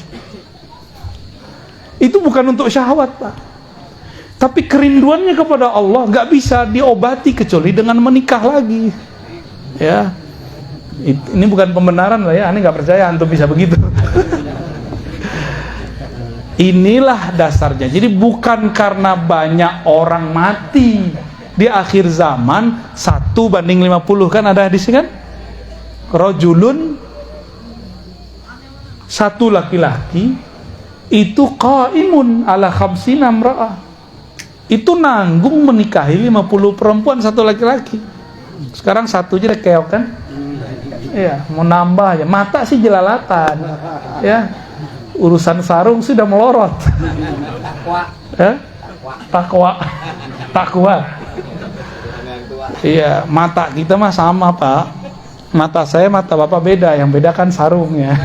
Itu bukan untuk syahwat, Pak. Tapi kerinduannya kepada Allah nggak bisa diobati kecuali dengan menikah lagi. Ya. Ini bukan pembenaran lah ya, aneh nggak percaya antum bisa begitu. Inilah dasarnya. Jadi bukan karena banyak orang mati di akhir zaman 1:50 kan ada hadis kan? Rajulun, satu laki-laki itu qaimun ala khamsina imra'ah. Itu nanggung menikahi 50 perempuan satu laki-laki. Sekarang satu aja keok kan? Iya, mau nambah aja. Mata sih jelalatan. Ya. Urusan sarung sudah melorot. Takwa. Iya, mata kita mah sama, Pak. Mata saya, mata Bapak beda. Yang beda kan sarungnya.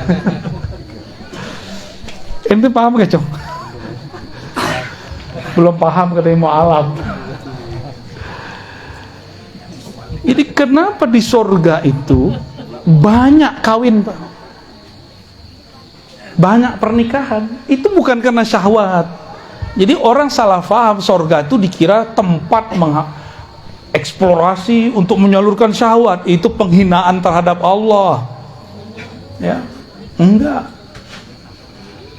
Ente paham gak, Cong? Belum paham katanya mau alam. Jadi kenapa di surga itu banyak kawin, Pak? Banyak pernikahan. Itu bukan karena syahwat. Jadi orang salah paham surga itu dikira tempat eksplorasi untuk menyalurkan syahwat. Itu penghinaan terhadap Allah. Ya, enggak.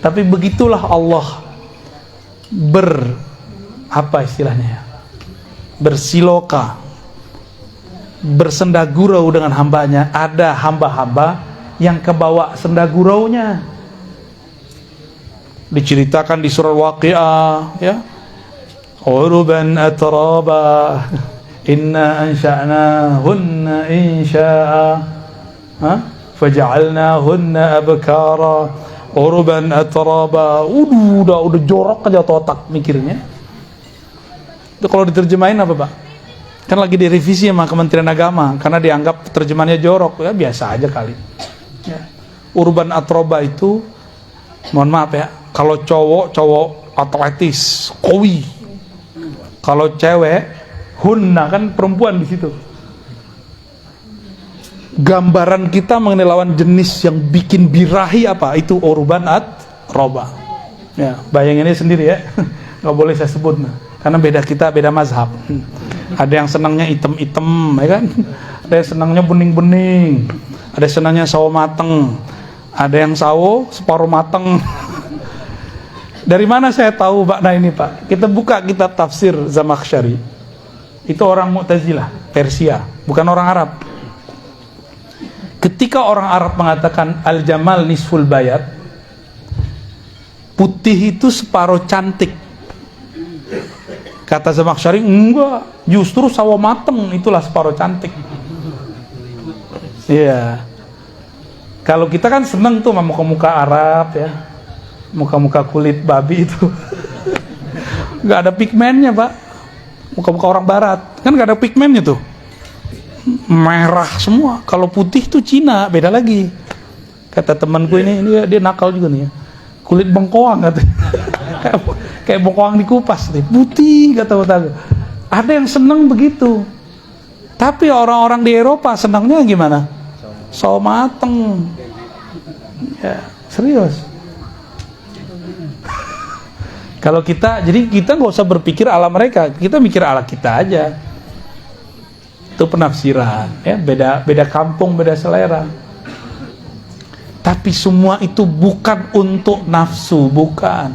Tapi begitulah Allah bersiloka, bersendagurau dengan hambanya. Ada hamba-hamba yang kebawa sendaguraunya. Diceritakan di surah Waqiah, ya. Uruban atraba, inna ansha'nahunna insya'a, faja'alnahunna abkara, uruban atraba. Udah jorok aja otak mikirnya. Itu kalau diterjemahin apa, Pak? Kan lagi direvisi sama Kementerian Agama karena dianggap terjemahannya jorok. Ya biasa aja kali. Ya. Urban atroba itu, mohon maaf ya, kalau cowok atletis, kowi. Kalau cewek, hunna, kan perempuan di situ. Gambaran kita mengenai lawan jenis yang bikin birahi apa? Itu urban atroba. Ya, bayanginnya sendiri ya. Nggak boleh saya sebut, karena beda mazhab. Ada yang senangnya item-item, ya kan? Ada yang senangnya bening-bening. Ada yang senangnya sawo mateng. Ada yang sawo separuh mateng. Dari mana saya tahu makna ini, Pak? Kita buka kitab tafsir Zamakhsyari. Itu orang Mu'tazilah, Persia, bukan orang Arab. Ketika orang Arab mengatakan al-jamal nisful bayat, putih itu separuh cantik. Kata Zamakhsyari, enggak, justru sawo mateng itulah separuh cantik. Iya. Kalau kita kan seneng tuh sama muka-muka Arab ya, muka-muka kulit babi itu, nggak ada pigmennya, Pak. muka-muka orang barat, kan gak ada pigmennya tuh, merah semua. Kalau putih tuh Cina, beda lagi. Kata temanku ini dia nakal juga nih ya, kulit bengkoang katanya. kayak bengkoang dikupas nih, putih kata-kata. Ada yang seneng begitu. Tapi orang-orang di Eropa senangnya gimana? Sawo mateng. Ya, serius. Kalau kita, jadi kita nggak usah berpikir ala mereka, kita mikir ala kita aja. Itu penafsiran, ya, beda kampung, beda selera. Tapi semua itu bukan untuk nafsu, bukan.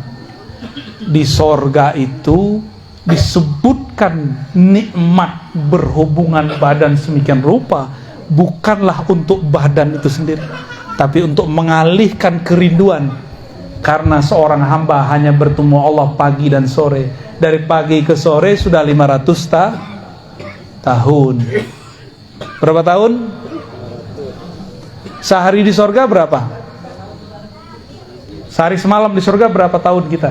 Di sorga itu disebutkan nikmat berhubungan badan semikian rupa, bukanlah untuk badan itu sendiri, tapi untuk mengalihkan kerinduan. Karena seorang hamba hanya bertemu Allah pagi dan sore. Dari pagi ke sore sudah 500 tahun. Berapa tahun? Sehari di sorga berapa? Sehari semalam di sorga berapa tahun kita?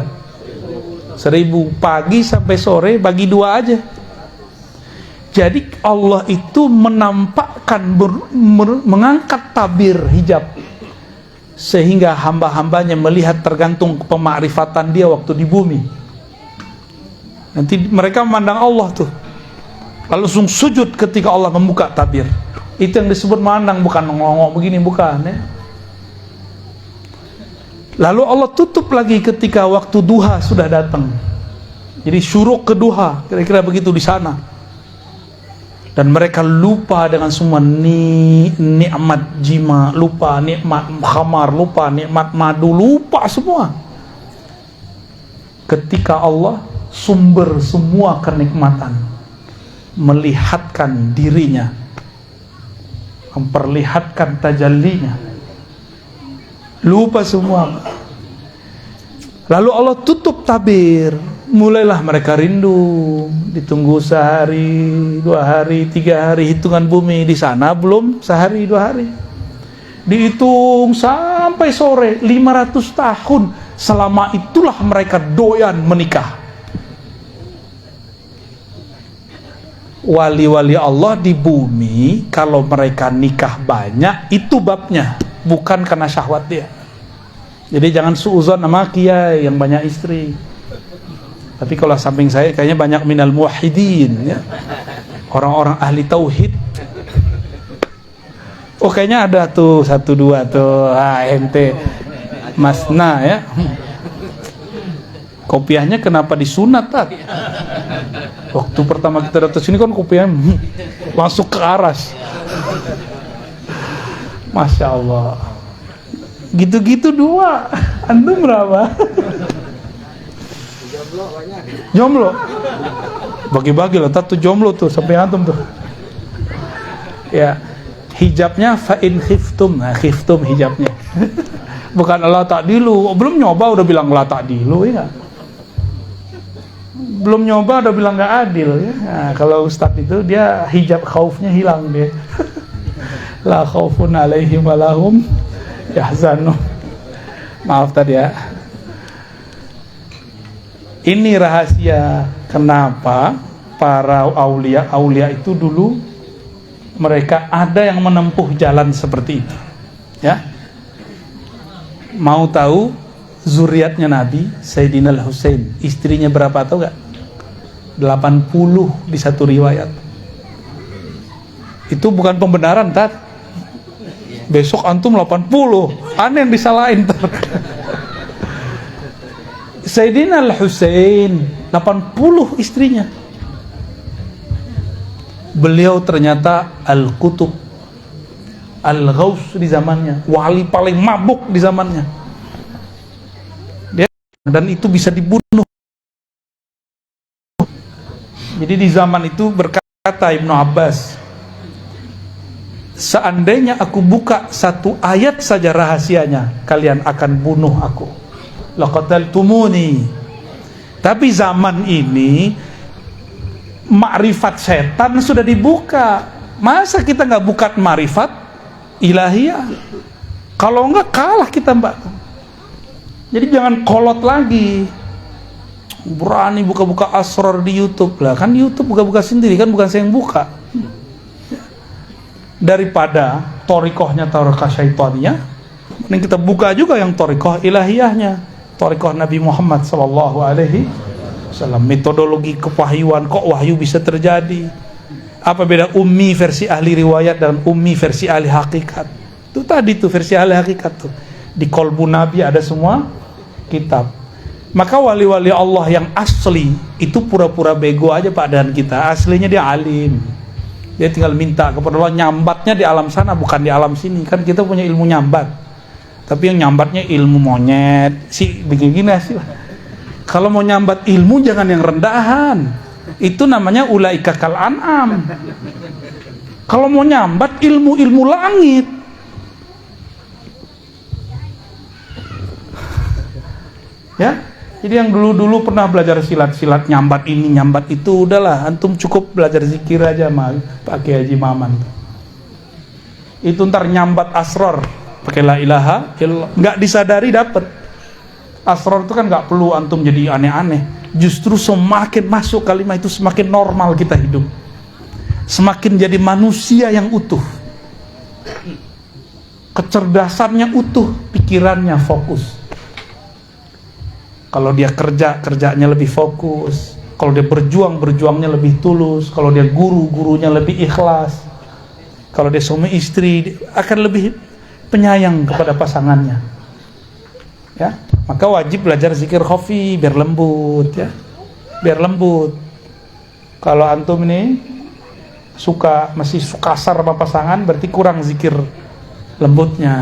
1000. Pagi sampai sore bagi 2 aja. Jadi Allah itu menampakkan, mengangkat tabir hijab, sehingga hamba-hambanya melihat tergantung pemakrifatan dia waktu di bumi. Nanti mereka memandang Allah tuh, lalu langsung sujud ketika Allah membuka tabir. Itu yang disebut mandang, bukan ngongok begini, bukan ya. Lalu Allah tutup lagi ketika waktu duha sudah datang. Jadi syuruk ke duha, kira-kira begitu di sana. Dan mereka lupa dengan semua nikmat jima, lupa nikmat khamar, lupa nikmat madu, lupa semua. Ketika Allah sumber semua kenikmatan melihatkan dirinya, memperlihatkan tajallinya, lupa semua. Lalu Allah tutup tabir, mulailah mereka rindu, ditunggu sehari, 2 hari, 3 hari, hitungan bumi. Di sana belum sehari 2 hari, dihitung sampai sore, 500 tahun. Selama itulah mereka doyan menikah. Wali-wali Allah di bumi, kalau mereka nikah banyak, itu babnya, bukan karena syahwat dia. Jadi jangan suuzon sama kiai yang banyak istri. Tapi kalau samping saya kayaknya banyak minal muwahhidin, ya, orang-orang ahli tauhid. Oh, kayaknya ada tuh 1-2 tuh, ente masna ya. Kopiahnya kenapa disunat, Tat? Waktu pertama kita datang sini kan kopiahnya masuk ke aras. Masya Allah. Gitu-gitu 2. Antum berapa? Jomblo. Bagi-bagi loh, Tat tuh jomblo tuh sampai antum tuh. Ya, hijabnya fa in khiftum. Nah, khiftum hijabnya. Bukan la ta'dilu. Belum nyoba udah bilang la ta'dilu, ya enggak? Belum nyoba udah bilang nggak adil, ya. Nah, kalau ustadz itu dia hijab khaufnya hilang dia. La khaufun alaihim walahum yahzanun. Maaf tadi ya. Ini rahasia kenapa para aulia itu dulu mereka ada yang menempuh jalan seperti itu. Ya. Mau tahu zuriatnya Nabi Sayyidina Al-Husain, istrinya berapa tahu gak? 80 di satu riwayat. Itu bukan pembenaran, Tat. Besok antum 80, aneh yang disalahin, Tat. Sayyidina Al-Husain 80 istrinya. Beliau ternyata Al-Qutub, Al-Ghaus di zamannya, wali paling mabuk di zamannya. Dan itu bisa dibunuh. Jadi di zaman itu berkata Ibnu Abbas, seandainya aku buka 1 ayat saja rahasianya, kalian akan bunuh aku. Laqataltumuni. Tapi zaman ini makrifat setan sudah dibuka. Masa kita nggak buka makrifat ilahiyah? Kalau nggak kalah kita, Mbak. Jadi jangan kolot lagi. Berani buka-buka asrar di YouTube lah. Kan di YouTube buka-buka sendiri, kan bukan saya yang buka. Daripada torikohnya torikoh syaitannya, mending kita buka juga yang torikoh ilahiyahnya, torikoh Nabi Muhammad sallallahu alaihi wasallam. Metodologi kewahyuan, kok wahyu bisa terjadi? Apa beda ummi versi ahli riwayat dan ummi versi ahli hakikat? Itu tadi tuh versi ahli hakikat tuh. Di kolbu Nabi ada semua kitab. Maka wali-wali Allah yang asli itu pura-pura bego aja Pak dan kita. Aslinya dia alim. Dia tinggal minta kepada Allah, nyambatnya di alam sana bukan di alam sini. Kan kita punya ilmu nyambat. Tapi yang nyambatnya ilmu monyet. Begini sih. Kalau mau nyambat ilmu jangan yang rendahan. Itu namanya ulaika kal an'am. Kalau mau nyambat ilmu-ilmu langit. Ya. Jadi yang dulu-dulu pernah belajar silat-silat, nyambat ini, nyambat itu, udahlah, antum cukup belajar zikir aja sama Pak Kiai Haji Maman. Itu ntar nyambat asrar, pakai la ilaha illallah, nggak disadari dapat. Asrar itu kan nggak perlu antum jadi aneh-aneh. Justru semakin masuk kalimat itu semakin normal kita hidup, semakin jadi manusia yang utuh, kecerdasannya utuh, pikirannya fokus. Kalau dia kerja, kerjanya lebih fokus. Kalau dia berjuang, berjuangnya lebih tulus. Kalau dia guru, gurunya lebih ikhlas. Kalau dia suami istri, akan lebih penyayang kepada pasangannya. Ya, maka wajib belajar zikir khafi biar lembut, ya. Biar lembut. Kalau antum ini masih suka kasar sama pasangan, berarti kurang zikir lembutnya.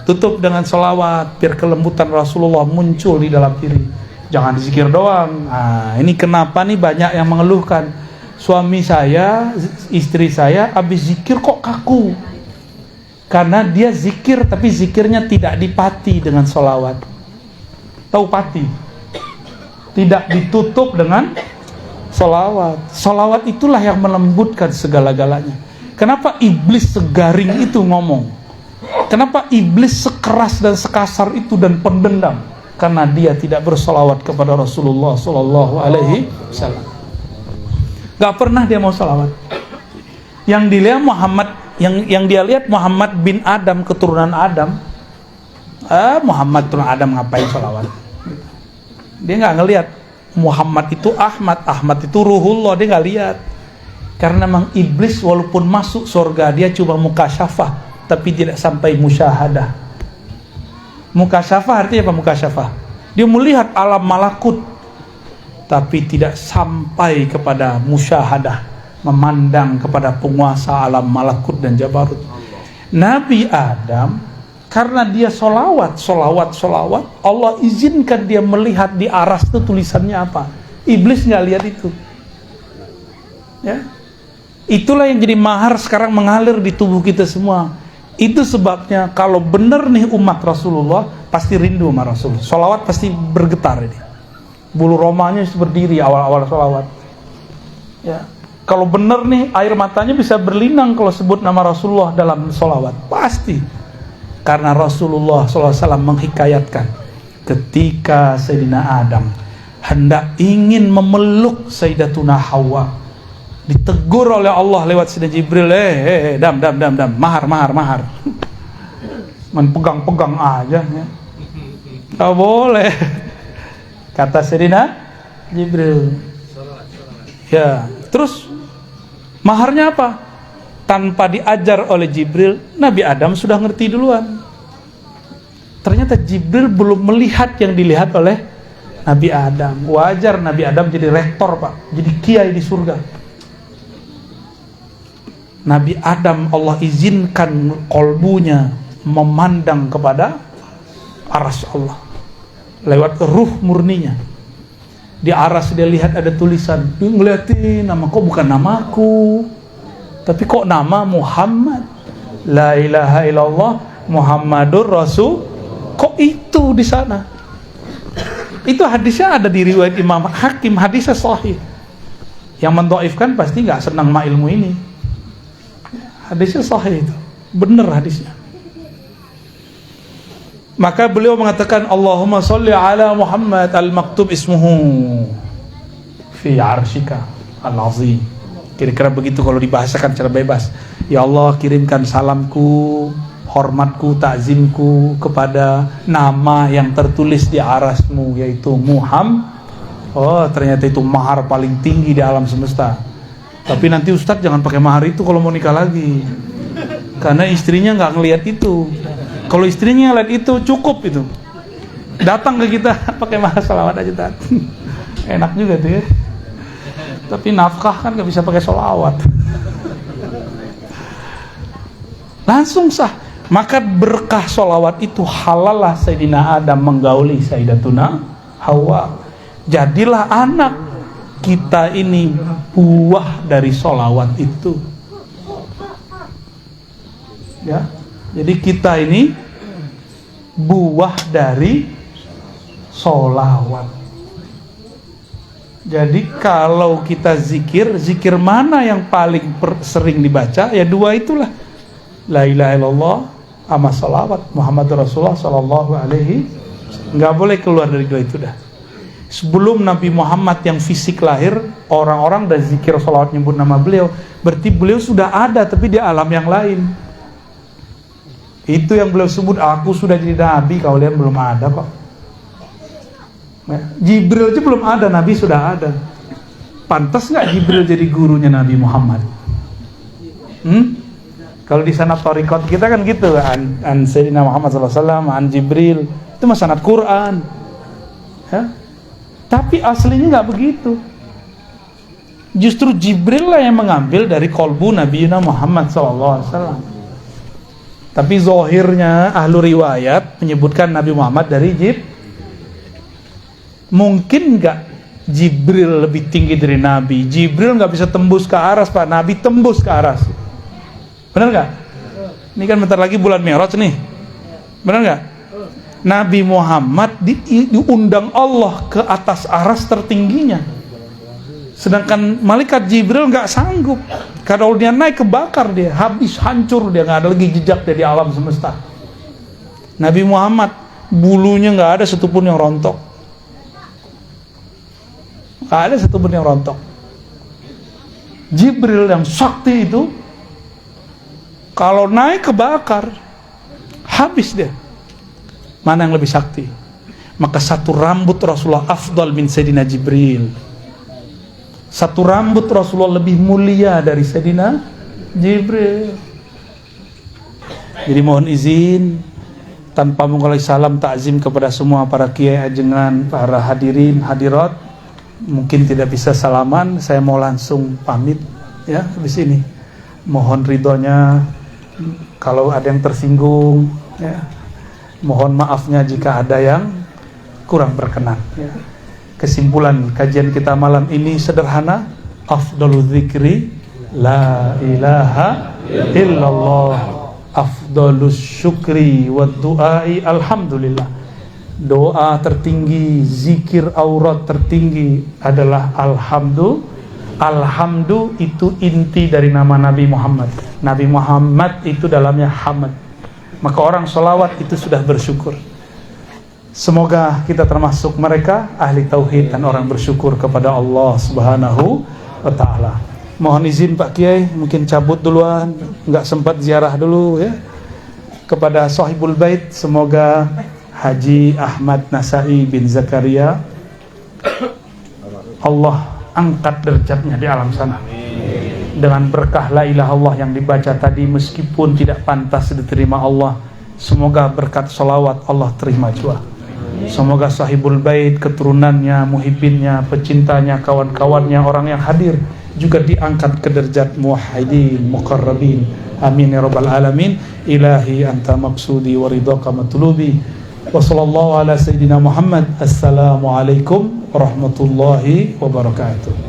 Tutup dengan sholawat biar kelembutan Rasulullah muncul di dalam diri. Jangan zikir doang. Nah, ini kenapa nih banyak yang mengeluhkan, suami saya, istri saya habis zikir kok kaku. Karena dia zikir tapi zikirnya tidak dipati dengan sholawat. Tahu pati? Tidak ditutup dengan sholawat. Sholawat itulah yang melembutkan segala-galanya. Kenapa iblis segaring itu ngomong? Kenapa iblis sekeras dan sekasar itu dan pendendam? Karena dia tidak bersolawat kepada Rasulullah Sallallahu Alaihi Wasallam. Gak pernah dia mau solawat. Yang dilihat Muhammad, yang dia lihat Muhammad bin Adam, keturunan Adam. Muhammad turun Adam ngapain solawat? Dia nggak ngelihat Muhammad itu Ahmad, Ahmad itu Ruhullah, dia nggak lihat. Karena memang iblis walaupun masuk surga dia cuma mukasyafah, tapi tidak sampai musyahadah. Mukasyafah artinya apa mukasyafah? Dia melihat alam malakut, tapi tidak sampai kepada musyahadah, memandang kepada penguasa alam malakut dan jabarut. Nabi Adam, karena dia solawat, Allah izinkan dia melihat di aras itu tulisannya apa. Iblis nggak lihat itu. Ya, itulah yang jadi mahar sekarang mengalir di tubuh kita semua. Itu sebabnya kalau benar nih umat Rasulullah pasti rindu sama Rasul. Solawat pasti bergetar ini. Bulu romanya berdiri awal-awal solawat. Ya, kalau benar nih air matanya bisa berlinang kalau sebut nama Rasulullah dalam solawat. Pasti. Karena Rasulullah SAW menghikayatkan ketika Sayyidina Adam hendak ingin memeluk Sayyidatuna Hawa, ditegur oleh Allah lewat Sayyidina Jibril, dam, mahar. Man pegang-pegang aja ya. Gak boleh. Kata Sayyidina Jibril. Ya, terus maharnya apa? Tanpa diajar oleh Jibril, Nabi Adam sudah ngerti duluan. Ternyata Jibril belum melihat yang dilihat oleh Nabi Adam. Wajar Nabi Adam jadi rektor, Pak, jadi kiai di surga. Nabi Adam Allah izinkan kolbunya memandang kepada aras Allah lewat ruh murninya. Di aras dia lihat ada tulisan, dia ngeliatin nama, kok bukan namaku, tapi kok nama Muhammad, la ilaha illallah Muhammadur Rasul, kok itu di sana. Itu hadisnya ada di riwayat Imam Hakim, hadisnya sahih. Yang mendhaifkan pasti nggak senang sama ilmu ini. Hadisnya sahih itu, benar hadisnya. Maka beliau mengatakan Allahumma sholli ala Muhammad al-maktub ismuhu fi arsyika al-azim. Kira-kira begitu kalau dibahasakan secara bebas. Ya Allah, kirimkan salamku, hormatku, takzimku kepada nama yang tertulis di arasmu, yaitu Muhammad. Oh, ternyata itu mahar paling tinggi di alam semesta. Tapi nanti Ustadz jangan pakai mahar itu kalau mau nikah lagi, karena istrinya nggak ngelihat itu. Kalau istrinya ngelihat itu cukup itu, datang ke kita pakai mahar salawat aja Tat. Enak juga tuh ya. Tapi nafkah kan nggak bisa pakai salawat. Langsung sah. Maka berkah salawat itu halalah Sayyidina Adam menggauli Sayyidatuna Hawa. Jadilah anak kita ini buah dari salawat itu. Ya. Jadi kita ini buah dari salawat. Jadi kalau kita zikir mana yang paling sering dibaca? Ya dua itulah. La ilaha illallah sama salawat Muhammad Rasulullah sallallahu alaihi. Enggak boleh keluar dari dua itu dah. Sebelum Nabi Muhammad yang fisik lahir, orang-orang udah zikir salawat nyebut nama beliau. Berarti beliau sudah ada tapi di alam yang lain. Itu yang beliau sebut, aku sudah jadi nabi, kalian belum ada kok. Jibril aja belum ada, Nabi sudah ada. Pantas nggak Jibril jadi gurunya Nabi Muhammad? Kalau di sanad thariqat kita kan gitu, an Sayyidina Muhammad SAW, an Jibril, itu mah sanad Quran. Ya? Tapi aslinya nggak begitu. Justru Jibril lah yang mengambil dari kolbu Nabi Muhammad SAW. Tapi zahirnya ahlu riwayat menyebutkan Nabi Muhammad dari Jibril. Mungkin nggak Jibril lebih tinggi dari Nabi? Jibril nggak bisa tembus ke aras, Pak. Nabi tembus ke aras. Benar nggak? Ini kan bentar lagi bulan Mi'raj nih. Benar nggak? Nabi Muhammad diundang Allah ke atas aras tertingginya. Sedangkan malaikat Jibril nggak sanggup. Kalau dia naik kebakar dia, habis, hancur dia, nggak ada lagi jejak dia di alam semesta. Nabi Muhammad bulunya nggak ada satupun yang rontok. Nggak ada satupun yang rontok. Jibril yang sakti itu kalau naik kebakar, habis dia. Mana yang lebih sakti? Maka satu rambut Rasulullah afdal min Sayyidina Jibril. Satu rambut Rasulullah lebih mulia dari Sayyidina Jibril. Jadi mohon izin, tanpa mengulangi salam takzim kepada semua para kiai ajengan, para hadirin hadirat. Mungkin tidak bisa salaman, saya mau langsung pamit ya di sini. Mohon ridhonya kalau ada yang tersinggung ya. Mohon maafnya jika ada yang kurang berkenan ya. Kesimpulan kajian kita malam ini sederhana. Afdalul dzikri la ilaha illallah, afdalus syukri wad du'ai alhamdulillah. Doa tertinggi, zikir aurat tertinggi adalah alhamdu. Alhamdu itu inti dari nama Nabi Muhammad. Nabi Muhammad itu dalamnya hamd. Maka orang sholawat itu sudah bersyukur. Semoga kita termasuk mereka ahli tauhid dan orang bersyukur kepada Allah Subhanahu wa ta'ala. Mohon izin Pak Kiai, mungkin cabut duluan, nggak sempat ziarah dulu ya. Kepada sahibul bait, semoga Haji Ahmad Nasai bin Zakaria Allah angkat derajatnya di alam sana. Dengan berkah la ilaha Allah yang dibaca tadi, meskipun tidak pantas diterima Allah, semoga berkat sholawat Allah terima juga. Semoga sahibul bait, keturunannya, muhibbinnya, pecintanya, kawan-kawannya, orang yang hadir juga diangkat ke derajat muwahhidin, muqarrabin. Amin ya rabbal alamin. Ilahi anta maqsudi wa ridhaka matlubi. Wa sallallahu ala sayyidina Muhammad. Assalamualaikum warahmatullahi wabarakatuh.